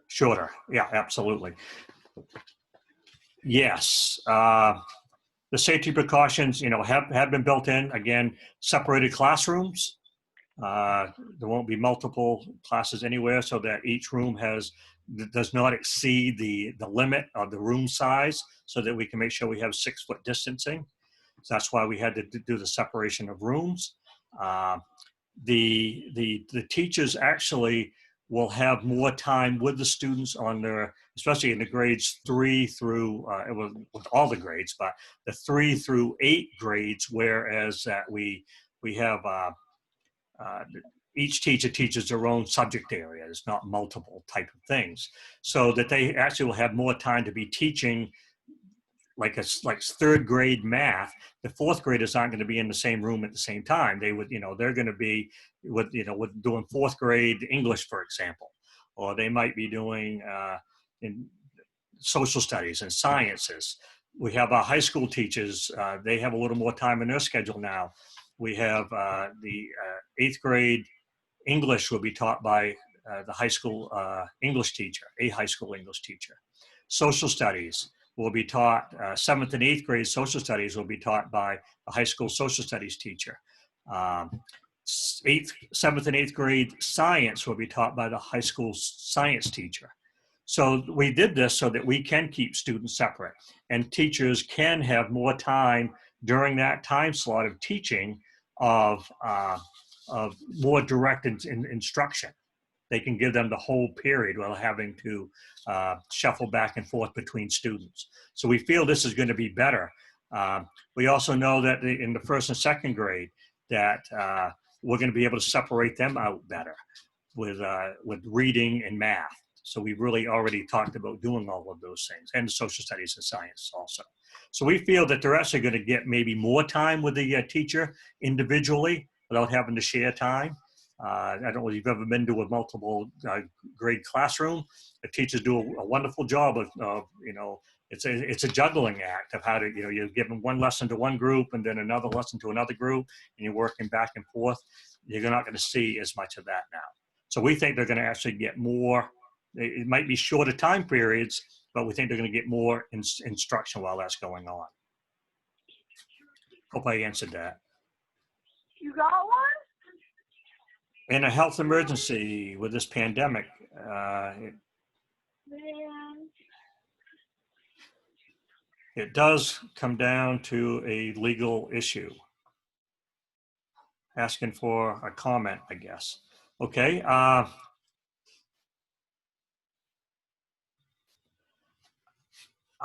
shorter. Yeah, absolutely. Yes. The safety precautions, have been built in. Again, separated classrooms. There won't be multiple classes anywhere, so that each room does not exceed the limit of the room size, so that we can make sure we have 6-foot distancing. So that's why we had to do the separation of rooms. The teachers actually will have more time with the students especially in the grades 3 through, with all the grades, but the 3 through 8 grades, whereas we have each teacher teaches their own subject area. It's not multiple type of things, so that they actually will have more time to be teaching like 3rd grade math. The 4th graders aren't going to be in the same room at the same time. They're going to be with doing 4th grade English, for example, or they might be doing in social studies and sciences. We have our high school teachers. They have a little more time in their schedule now. We have the 8th grade English will be taught by the high school English teacher, a high school English teacher. Social studies will be taught, 7th and 8th grade social studies will be taught by a high school social studies teacher. 7th and 8th grade science will be taught by the high school science teacher. So we did this so that we can keep students separate, and teachers can have more time during that time slot of teaching of more direct instruction. they can give them the whole period without having to shuffle back and forth between students. So we feel this is going to be better. We also know that in the first and second grade that we're going to be able to separate them out better with reading and math. So we've really already talked about doing all of those things, and social studies and science also. So we feel that they're actually going to get maybe more time with the teacher individually without having to share time. I don't know if you've ever been to a multiple grade classroom. The teachers do a wonderful job of it's a juggling act of how to, you're giving one lesson to one group and then another lesson to another group, and you're working back and forth. You're not going to see as much of that now. So we think they're going to actually get more. It might be shorter time periods, but we think they're going to get more instruction while that's going on. Hope I answered that. You got one? In a health emergency with this pandemic, it does come down to a legal issue. Asking for a comment, I guess. Okay.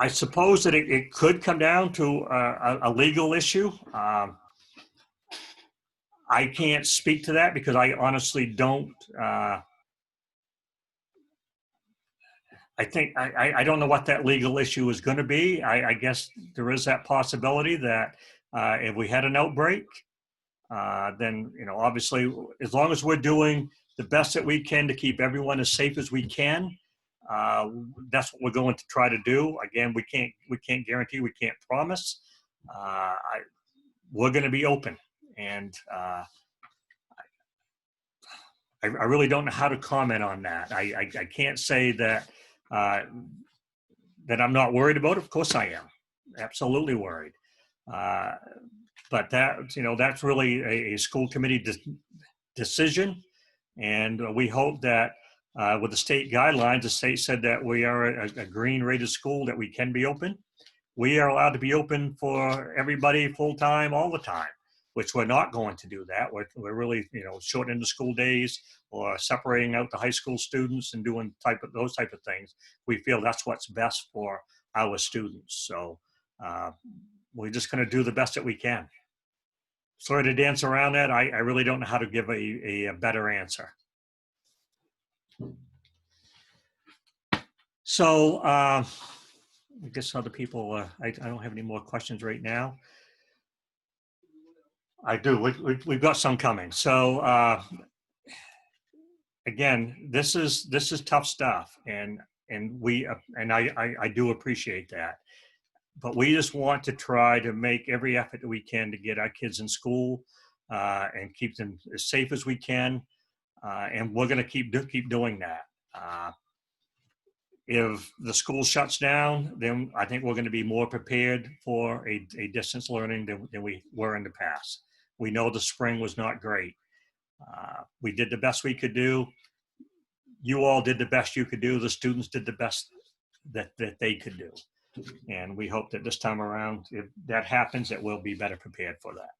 I suppose that it could come down to a legal issue. I can't speak to that because I honestly don't. I think I don't know what that legal issue is going to be. I guess there is that possibility that if we had an outbreak, then obviously, as long as we're doing the best that we can to keep everyone as safe as we can, that's what we're going to try to do. Again, we can't guarantee, we can't promise. We're going to be open, and I really don't know how to comment on that. I can't say that that I'm not worried about it. Of course I am, absolutely worried. But that's really a school committee decision, and we hope that with the state guidelines, the state said that we are a green rated school, that we can be open. We are allowed to be open for everybody full time all the time, which we're not going to do that. We're really shortening the school days or separating out the high school students and doing those type of things. We feel that's what's best for our students. So we're just going to do the best that we can. Sorry to dance around that. I really don't know how to give a better answer. So I guess other people, I don't have any more questions right now. I do. We've got some coming. So again, this is tough stuff, and I do appreciate that. But we just want to try to make every effort that we can to get our kids in school and keep them as safe as we can, and we're going to keep doing that. If the school shuts down, then I think we're going to be more prepared for a distance learning than we were in the past. We know the spring was not great. We did the best we could do. You all did the best you could do. The students did the best that they could do. And we hope that this time around, if that happens, that we'll be better prepared for that.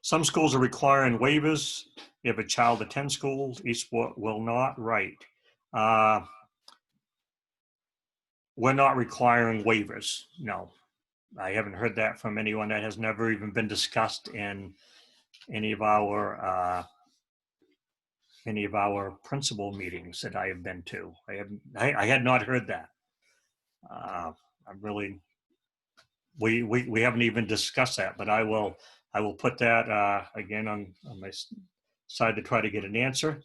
Some schools are requiring waivers if a child attends schools. Each will not. Right. We're not requiring waivers. No, I haven't heard that from anyone. That has never even been discussed in any of our principal meetings that I have been to. I had not heard that. We haven't even discussed that, but I will put that again on my side to try to get an answer.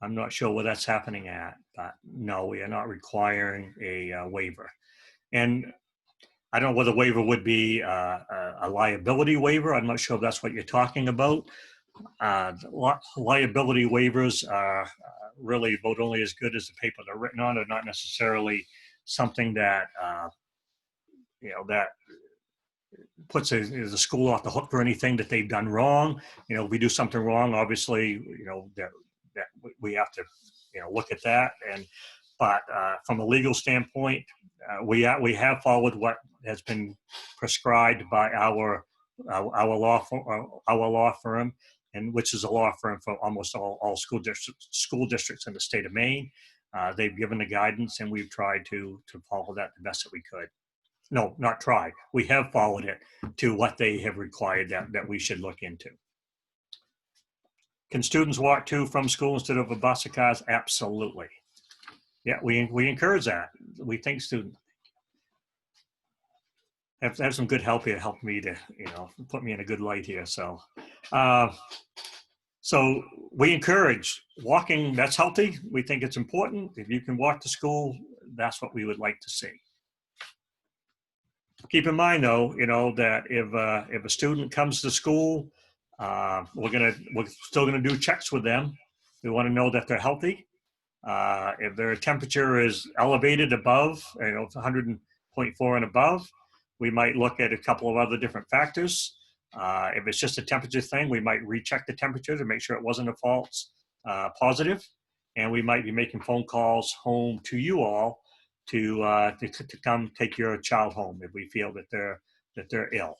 I'm not sure where that's happening at, but no, we are not requiring a waiver. And I don't know whether waiver would be a liability waiver. I'm not sure if that's what you're talking about. Liability waivers are really about only as good as the paper they're written on. They're not necessarily something that that puts the school off the hook for anything that they've done wrong. If we do something wrong, obviously, that we have to look at that. But from a legal standpoint, we have followed what has been prescribed by our our law firm, and which is a law firm for almost all school districts in the state of Maine. They've given the guidance, and we've tried to follow that the best that we could. No, not tried. We have followed it to what they have required that we should look into. Can students walk to from school instead of a bus or cars? Absolutely. Yeah, we encourage that. We think students have some good help here, help me to, put me in a good light here. So, so we encourage walking. That's healthy. We think it's important. If you can walk to school, that's what we would like to see. Keep in mind, though, that if a student comes to school, we're still gonna do checks with them. We want to know that they're healthy. If their temperature is elevated above, 100.4 and above, we might look at a couple of other different factors. If it's just a temperature thing, we might recheck the temperature to make sure it wasn't a false positive, and we might be making phone calls home to you all to come take your child home if we feel that they're ill.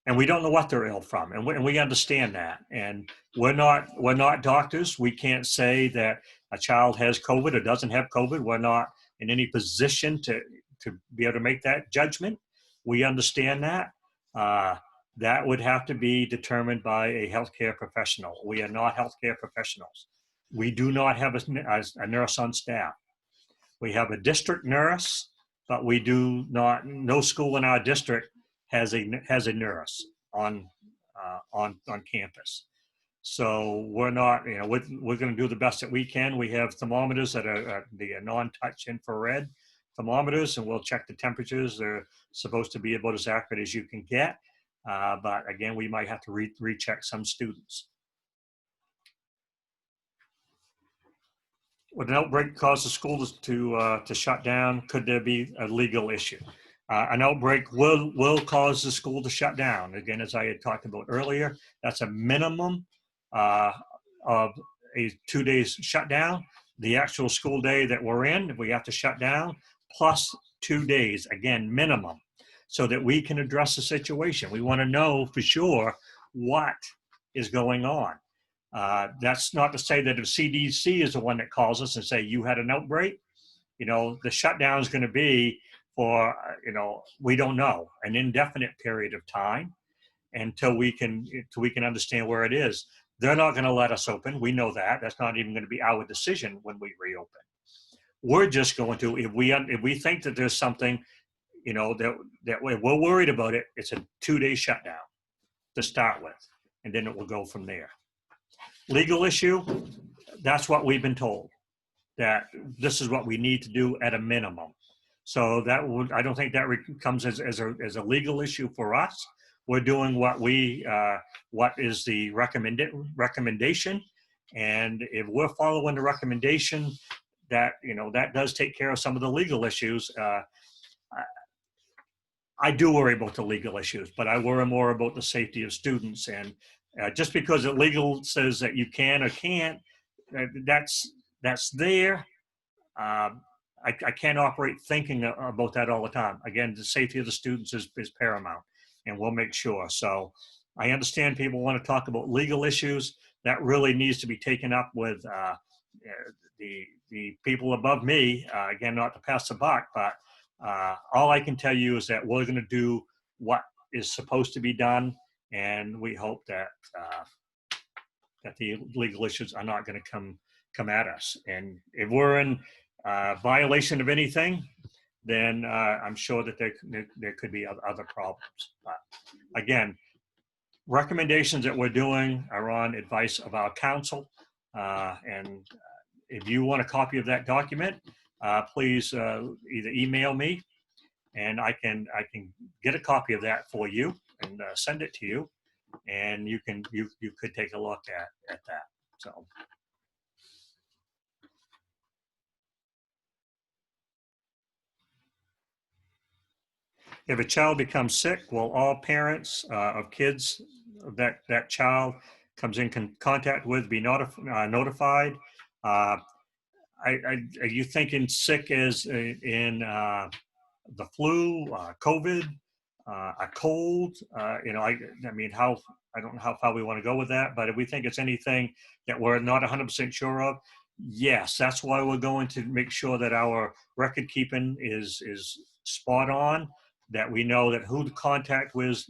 And we don't know what they're ill from, and we understand that. And we're not doctors. We can't say that a child has COVID or doesn't have COVID. We're not in any position to be able to make that judgment. We understand that. That would have to be determined by a healthcare professional. We are not healthcare professionals. We do not have a nurse on staff. We have a district nurse, but we do not. No school in our district has a nurse on campus. So we're not. We're going to do the best that we can. We have thermometers that are the non-touch infrared thermometers, and we'll check the temperatures. They're supposed to be about as accurate as you can get. But again, we might have to recheck some students. Would an outbreak cause the school to shut down? Could there be a legal issue? An outbreak will cause the school to shut down. Again, as I had talked about earlier, that's a minimum of a 2 days shutdown. The actual school day that we're in, if we have to shut down, plus 2 days, again, minimum, so that we can address the situation. We want to know for sure what is going on. That's not to say that if CDC is the one that calls us and say, you had an outbreak, the shutdown is going to be for, we don't know, an indefinite period of time until we can understand where it is. They're not going to let us open. We know that. That's not even going to be our decision when we reopen. We're just going to, if we think that there's something, that we're worried about it, it's a 2-day shutdown to start with, and then it will go from there. Legal issue, that's what we've been told, that this is what we need to do at a minimum. So I don't think that comes as a legal issue for us. We're doing what is the recommendation, and if we're following the recommendation, that does take care of some of the legal issues. I do worry about the legal issues, but I worry more about the safety of students. And just because the legal says that you can or can't, that's there. I can't operate thinking about that all the time. Again, the safety of the students is paramount, and we'll make sure. So I understand people want to talk about legal issues. That really needs to be taken up with the people above me. Again, not to pass the buck, but all I can tell you is that we're going to do what is supposed to be done, and we hope that that the legal issues are not going to come at us. And if we're in violation of anything, then I'm sure that there could be other problems. But again, recommendations that we're doing are on advice of our counsel, and if you want a copy of that document, please either email me, and I can get a copy of that for you and send it to you, and you could take a look at that. So. If a child becomes sick, will all parents of kids that child comes in contact with be notified? Are you thinking sick as in the flu, COVID? a cold, I mean, I don't know how far we want to go with that, but if we think it's anything that we're not 100% sure of, yes, that's why we're going to make sure that our record keeping is spot on, that we know that who to contact with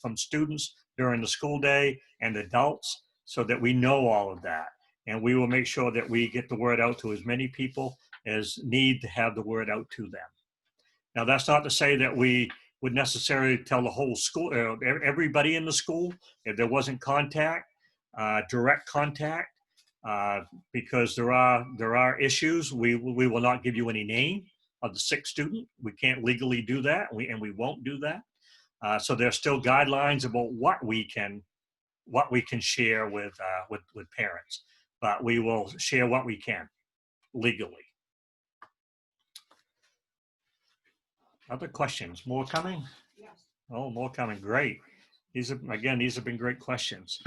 from students during the school day and adults, so that we know all of that. And we will make sure that we get the word out to as many people as need to have the word out to them. Now, that's not to say that we would necessarily tell the whole school, everybody in the school, if there wasn't contact, direct contact, because there are issues. We will not give you any name of the sick student. We can't legally do that, and we won't do that. So there's still guidelines about what we can share with parents, but we will share what we can legally. Other questions? More coming? Yes. Oh, more coming. Great. These have been great questions.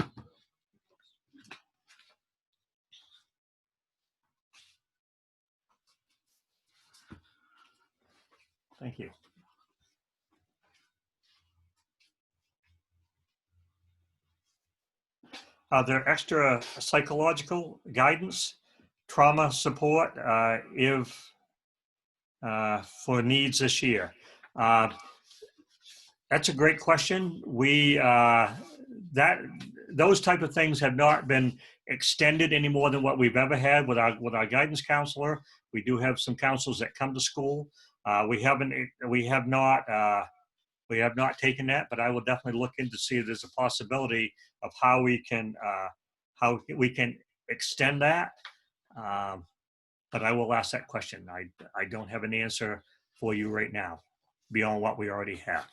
Thank you. Are there extra psychological guidance, trauma support, for needs this year? That's a great question. Those type of things have not been extended any more than what we've ever had with our guidance counselor. We do have some counselors that come to school. We have not taken that, but I will definitely look into see if there's a possibility of how we can extend that. But I will ask that question. I don't have an answer for you right now beyond what we already have.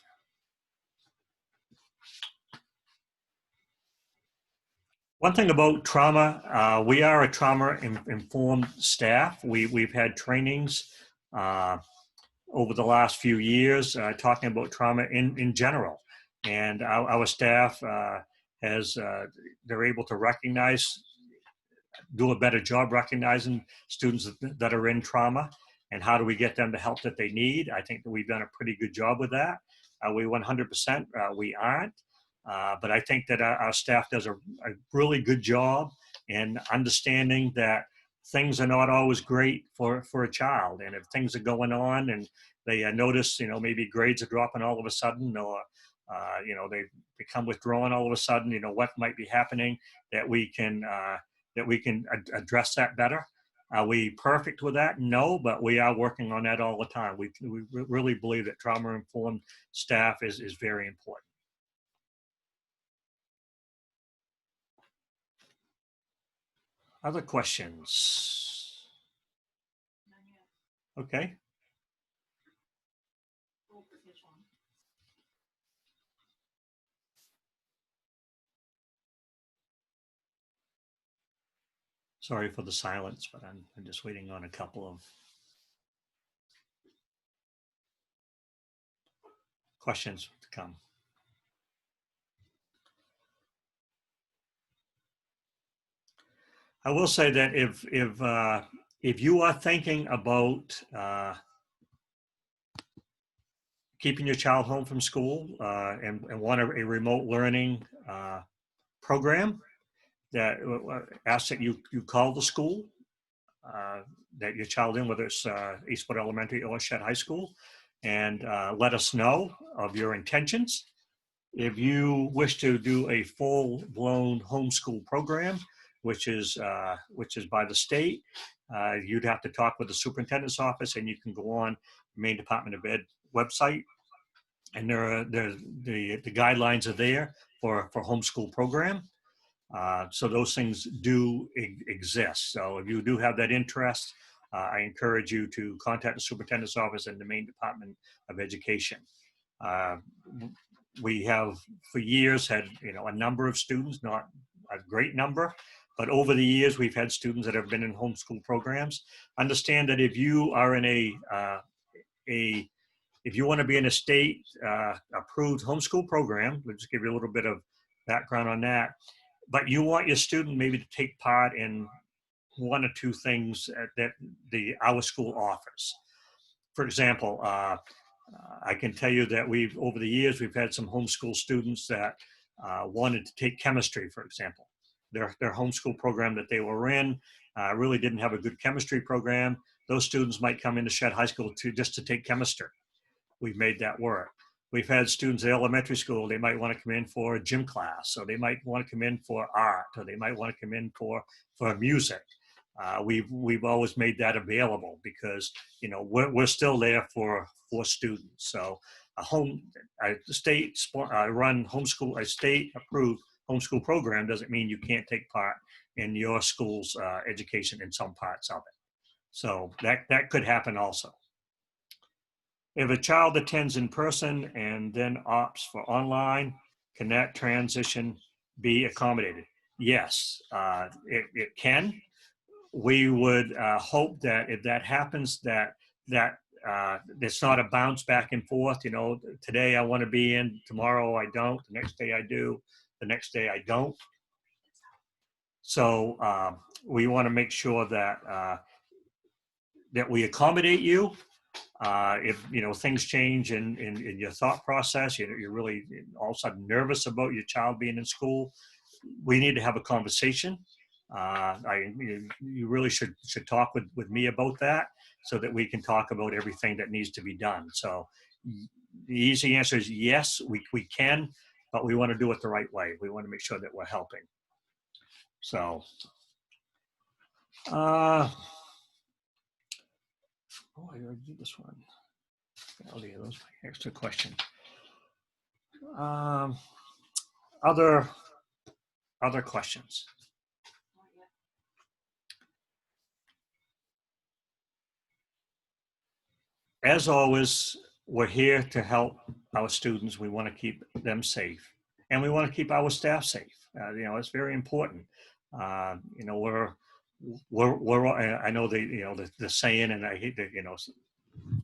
One thing about trauma, we are a trauma-informed staff. We've had trainings over the last few years talking about trauma in general. And our staff they're able to do a better job recognizing students that are in trauma and how do we get them the help that they need. I think that we've done a pretty good job with that. We 100%, we aren't. But I think that our staff does a really good job in understanding that things are not always great for a child. And if things are going on and they notice, maybe grades are dropping all of a sudden, or, they become withdrawn all of a sudden, what might be happening, that we can address that better. Are we perfect with that? No, but we are working on that all the time. We really believe that trauma-informed staff is very important. Other questions? Okay. Sorry for the silence, but I'm just waiting on a couple of questions to come. I will say that if you are thinking about keeping your child home from school and want a remote learning program, that ask that you call the school that your child in, whether it's Eastwood Elementary or Shed High School, and let us know of your intentions. If you wish to do a full-blown homeschool program, which is by the state, you'd have to talk with the superintendent's office, and you can go on the Maine Department of Ed website, and the guidelines are there for homeschool program. So those things do exist. So if you do have that interest, I encourage you to contact the superintendent's office and the Maine Department of Education. We have for years had a number of students, not a great number, but over the years we've had students that have been in homeschool programs. Understand that if you are in if you want to be in a state approved homeschool program, we'll just give you a little bit of background on that, but you want your student maybe to take part in one or two things that our school offers. For example, I can tell you that over the years, we've had some homeschool students that wanted to take chemistry, for example. Their homeschool program that they were in really didn't have a good chemistry program. Those students might come into Shedd High School just to take chemistry. We've made that work. We've had students at elementary school, they might want to come in for a gym class, or they might want to come in for art, or they might want to come in for music. We've always made that available because, you know, we're still there for students. So a state run homeschool, a state approved homeschool program doesn't mean you can't take part in your school's education in some parts of it. So that could happen also. If a child attends in person and then opts for online, can that transition be accommodated? Yes, it can. We would hope that if that happens, that it's not a bounce back and forth. You know, today I want to be in, tomorrow I don't, the next day I do, the next day I don't. So we want to make sure that that we accommodate you. If you know things change in your thought process, you're really all of a sudden nervous about your child being in school, we need to have a conversation. You really should talk with me about that so that we can talk about everything that needs to be done. So the easy answer is yes, we can, but we want to do it the right way. We want to make sure that we're helping. So oh, I already did this one. Oh, yeah, those are my extra question. Other questions? As always, we're here to help our students. We want to keep them safe, and we want to keep our staff safe. You know, it's very important. You know, we're I know the saying, and I hate to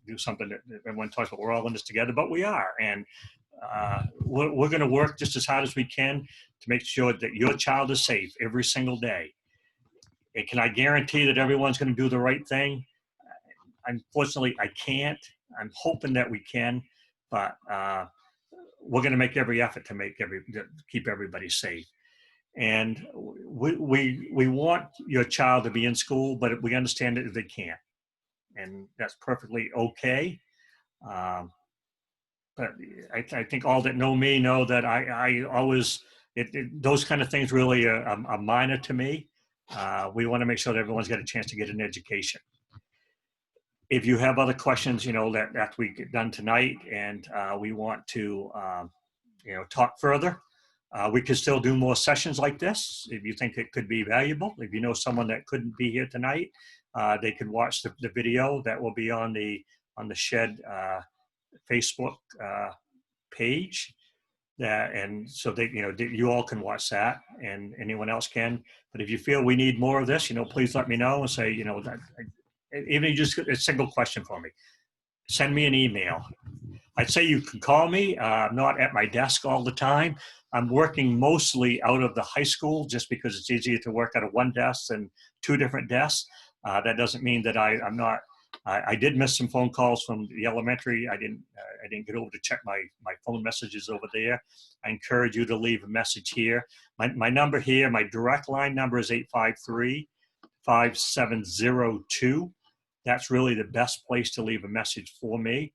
do something that everyone talks about. We're all in this together, but we are, and we're going to work just as hard as we can to make sure that your child is safe every single day. And can I guarantee that everyone's going to do the right thing? Unfortunately, I can't. I'm hoping that we can, but we're going to make every effort to keep everybody safe. And we want your child to be in school, but we understand that they can't, and that's perfectly okay. But I think all that know me know that I always those kind of things really are minor to me. We want to make sure that everyone's got a chance to get an education. If you have other questions, you know, that after we get done tonight and we want to, talk further, we could still do more sessions like this. If you think it could be valuable, if you know someone that couldn't be here tonight, they could watch the video that will be on the Shedd Facebook page. And so they, you all can watch that, and anyone else can. But if you feel we need more of this, please let me know and say, even just a single question for me. Send me an email. I'd say you can call me. I'm not at my desk all the time. I'm working mostly out of the high school just because it's easier to work out of one desk than two different desks. That doesn't mean that I'm not. I did miss some phone calls from the elementary. I didn't get over to check my phone messages over there. I encourage you to leave a message here. My number here, my direct line number is 853-5702. That's really the best place to leave a message for me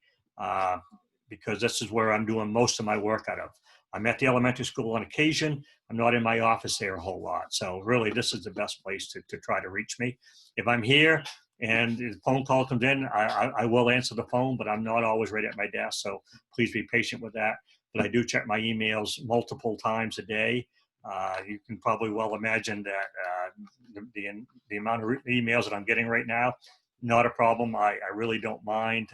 because this is where I'm doing most of my work out of. I'm at the elementary school on occasion. I'm not in my office there a whole lot. So really, this is the best place to try to reach me. If I'm here and the phone call comes in, I will answer the phone, but I'm not always right at my desk. So please be patient with that. But I do check my emails multiple times a day. You can probably well imagine that the amount of emails that I'm getting right now, not a problem. I really don't mind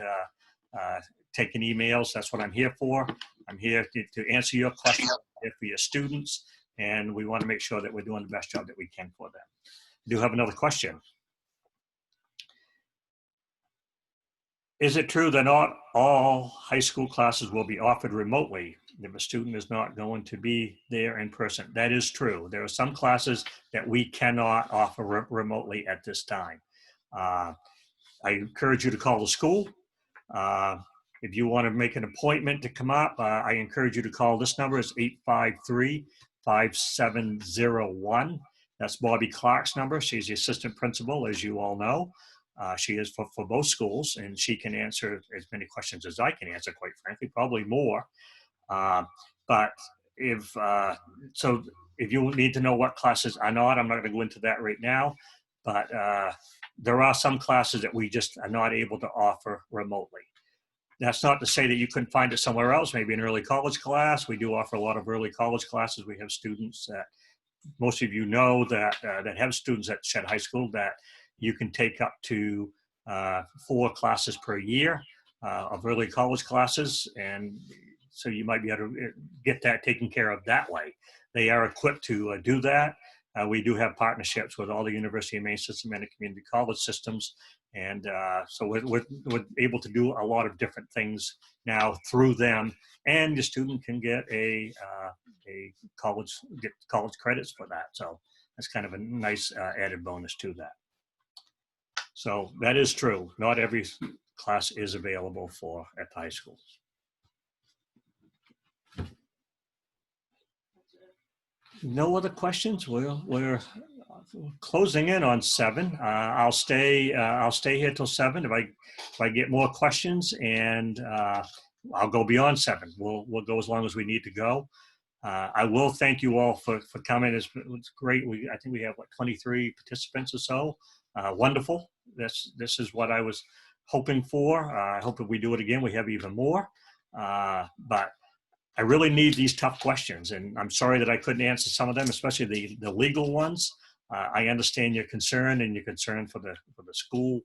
taking emails. That's what I'm here for. I'm here to answer your questions, for your students, and we want to make sure that we're doing the best job that we can for them. I do have another question. Is it true that not all high school classes will be offered remotely if a student is not going to be there in person? That is true. There are some classes that we cannot offer remotely at this time. I encourage you to call the school. If you want to make an appointment to come up, I encourage you to call this number. It's 853-5701. That's Bobby Clark's number. She's the assistant principal, as you all know. She is for both schools, and she can answer as many questions as I can answer, quite frankly, probably more. But if you need to know what classes are not, I'm not going to go into that right now, but there are some classes that we just are not able to offer remotely. That's not to say that you couldn't find it somewhere else, maybe an early college class. We do offer a lot of early college classes. We have students that most of you know that have students at Shed High School that you can take up to 4 classes per year of early college classes, and so you might be able to get that taken care of that way. They are equipped to do that. We do have partnerships with all the University of Maine systematic community college systems, and so we're able to do a lot of different things now through them, and the student can get college credits for that. So that's kind of a nice added bonus to that. So that is true. Not every class is available at the high school. No other questions? We're closing in on 7. I'll stay here till 7 if I get more questions, and I'll go beyond 7. We'll go as long as we need to go. I will thank you all for coming. It's great. I think we have 23 participants or so. Wonderful. This is what I was hoping for. I hope if we do it again, we have even more. But I really need these tough questions, and I'm sorry that I couldn't answer some of them, especially the legal ones. I understand your concern and your concern for the school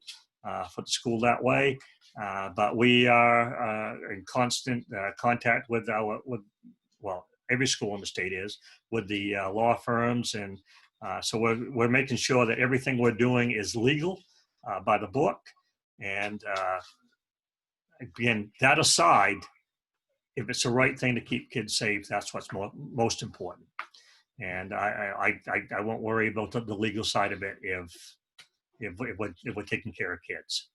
that way. But we are in constant contact with every school in the state is with the law firms, and so we're making sure that everything we're doing is legal by the book. And again, that aside, if it's the right thing to keep kids safe, that's what's most important. And I won't worry about the legal side of it if we're taking care of kids.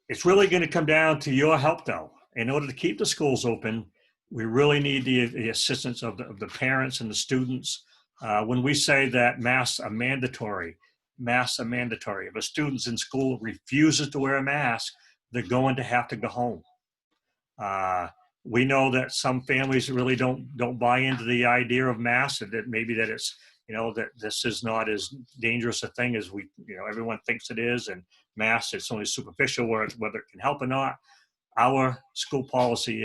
It's really going to come down to your help, though. In order to keep the schools open, we really need the assistance of the parents and the students. When we say that masks are mandatory. If a student's in school refuses to wear a mask, they're going to have to go home. We know that some families really don't buy into the idea of masks, and that maybe that it's, that this is not as dangerous a thing as everyone thinks it is, and masks, it's only superficial whether it can help or not. Our school policy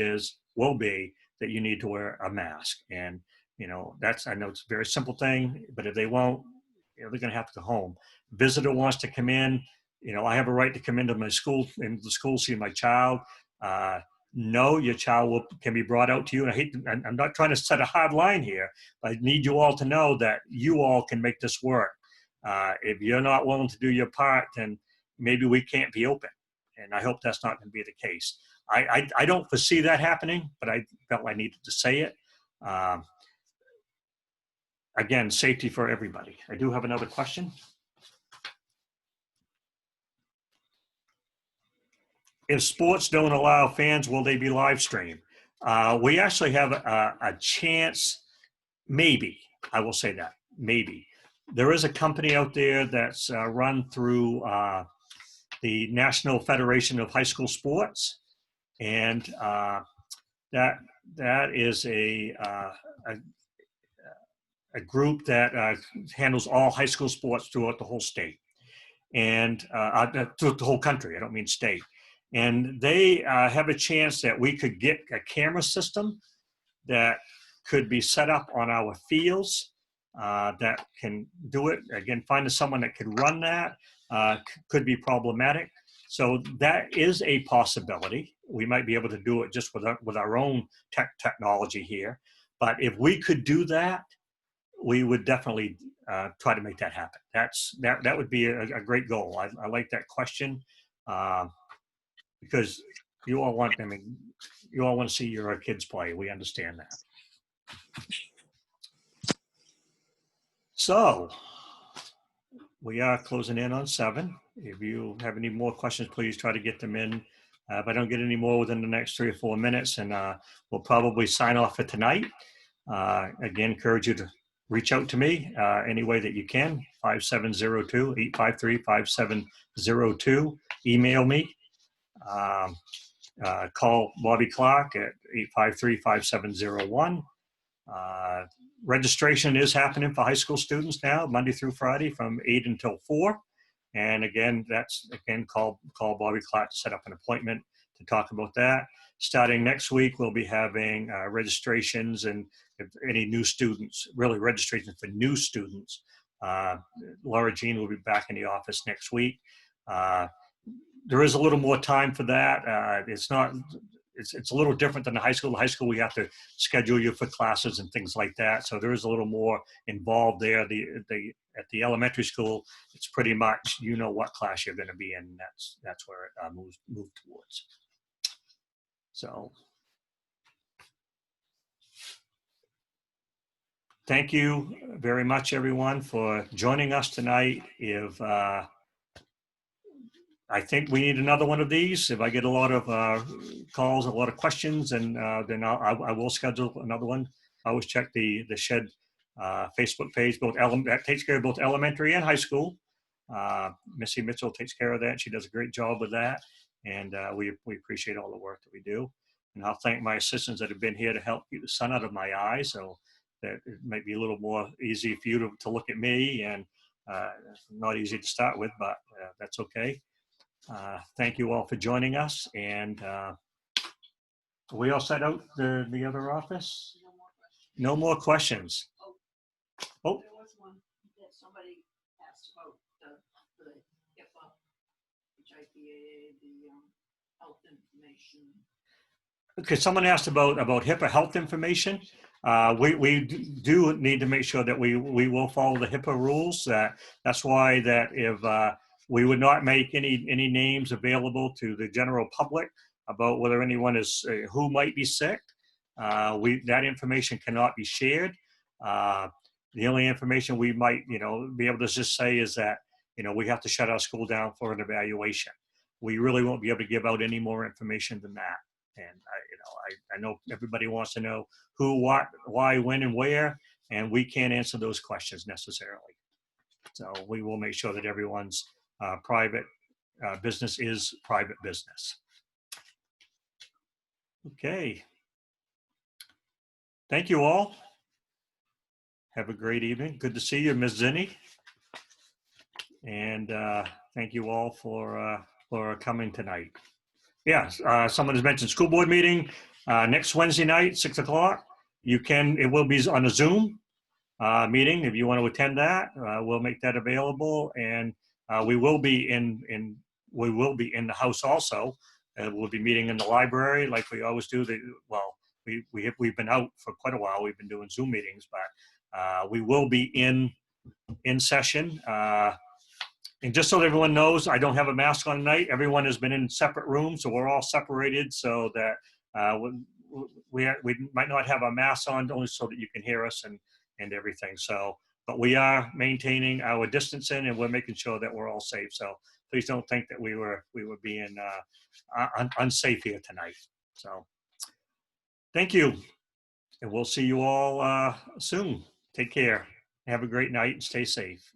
will be that you need to wear a mask, and I know it's a very simple thing, but if they won't, they're going to have to go home. Visitor wants to come in, I have a right to come into the school, see my child. No, your child can be brought out to you. And I'm not trying to set a hard line here, but I need you all to know that you all can make this work. If you're not willing to do your part, then maybe we can't be open. And I hope that's not going to be the case. I don't foresee that happening, but I felt I needed to say it. Again, safety for everybody. I do have another question. If sports don't allow fans, will they be live streamed? We actually have a chance, maybe. I will say that, maybe. There is a company out there that's run through the National Federation of High School Sports, and that is a group that handles all high school sports throughout the whole state, and throughout the whole country. I don't mean state. And they have a chance that we could get a camera system that could be set up on our fields that can do it. Again, finding someone that could run that could be problematic. So that is a possibility. We might be able to do it just with our own technology here. But if we could do that, we would definitely try to make that happen. That would be a great goal. I like that question. Because you all want to see your kids play. We understand that. So we are closing in on 7. If you have any more questions, please try to get them in If I don't get any more within the next 3 or 4 minutes, and we'll probably sign off for tonight. Again, encourage you to reach out to me any way that you can, 5702-853-5702. Email me. Call Bobby Clark at 853-5701. Registration is happening for high school students now, Monday through Friday from 8 until 4. And again, call Bobby Clark to set up an appointment to talk about that. Starting next week, we'll be having registrations, and if any new students, really registrations for new students. Laura Jean will be back in the office next week. There is a little more time for that. It's a little different than the high school. The high school, we have to schedule you for classes and things like that. So there is a little more involved there. At the elementary school, it's pretty much, you know what class you're going to be in. That's where it moves towards. So thank you very much, everyone, for joining us tonight. If I think we need another one of these. If I get a lot of calls, a lot of questions, and then I will schedule another one. I always check the Shed Facebook page. That takes care of both elementary and high school. Missy Mitchell takes care of that. She does a great job with that, and we appreciate all the work that we do. And I'll thank my assistants that have been here to help keep the sun out of my eyes, so that it might be a little more easy for you to look at me, and not easy to start with, but that's okay. Thank you all for joining us, and we all set out the other office? No more questions. Oh. There was one that somebody asked about the Hipaa, the health information. Okay, someone asked about HIPAA health information. We do need to make sure that we will follow the HIPAA rules. That's why that if we would not make any names available to the general public about whether anyone is who might be sick. That information cannot be shared. The only information we might be able to just say is that we have to shut our school down for an evaluation. We really won't be able to give out any more information than that. And I know everybody wants to know who, what, why, when, and where, and we can't answer those questions necessarily. So we will make sure that everyone's private business is private business. Okay. Thank you all. Have a great evening. Good to see you, Ms. Zinni. And thank you all for coming tonight. Yes, someone has mentioned school board meeting next Wednesday night, 6 o'clock. It will be on a Zoom meeting. If you want to attend that, we'll make that available. And we will be in the house also. We'll be meeting in the library like we always do. We've been out for quite a while. We've been doing Zoom meetings, but we will be in session. And just so everyone knows, I don't have a mask on tonight. Everyone has been in separate rooms, so we're all separated so that we might not have a mask on, only so that you can hear us and everything. So, but we are maintaining our distancing, and we're making sure that we're all safe. So please don't think that we were being unsafe here tonight. So thank you, and we'll see you all soon. Take care. Have a great night and stay safe.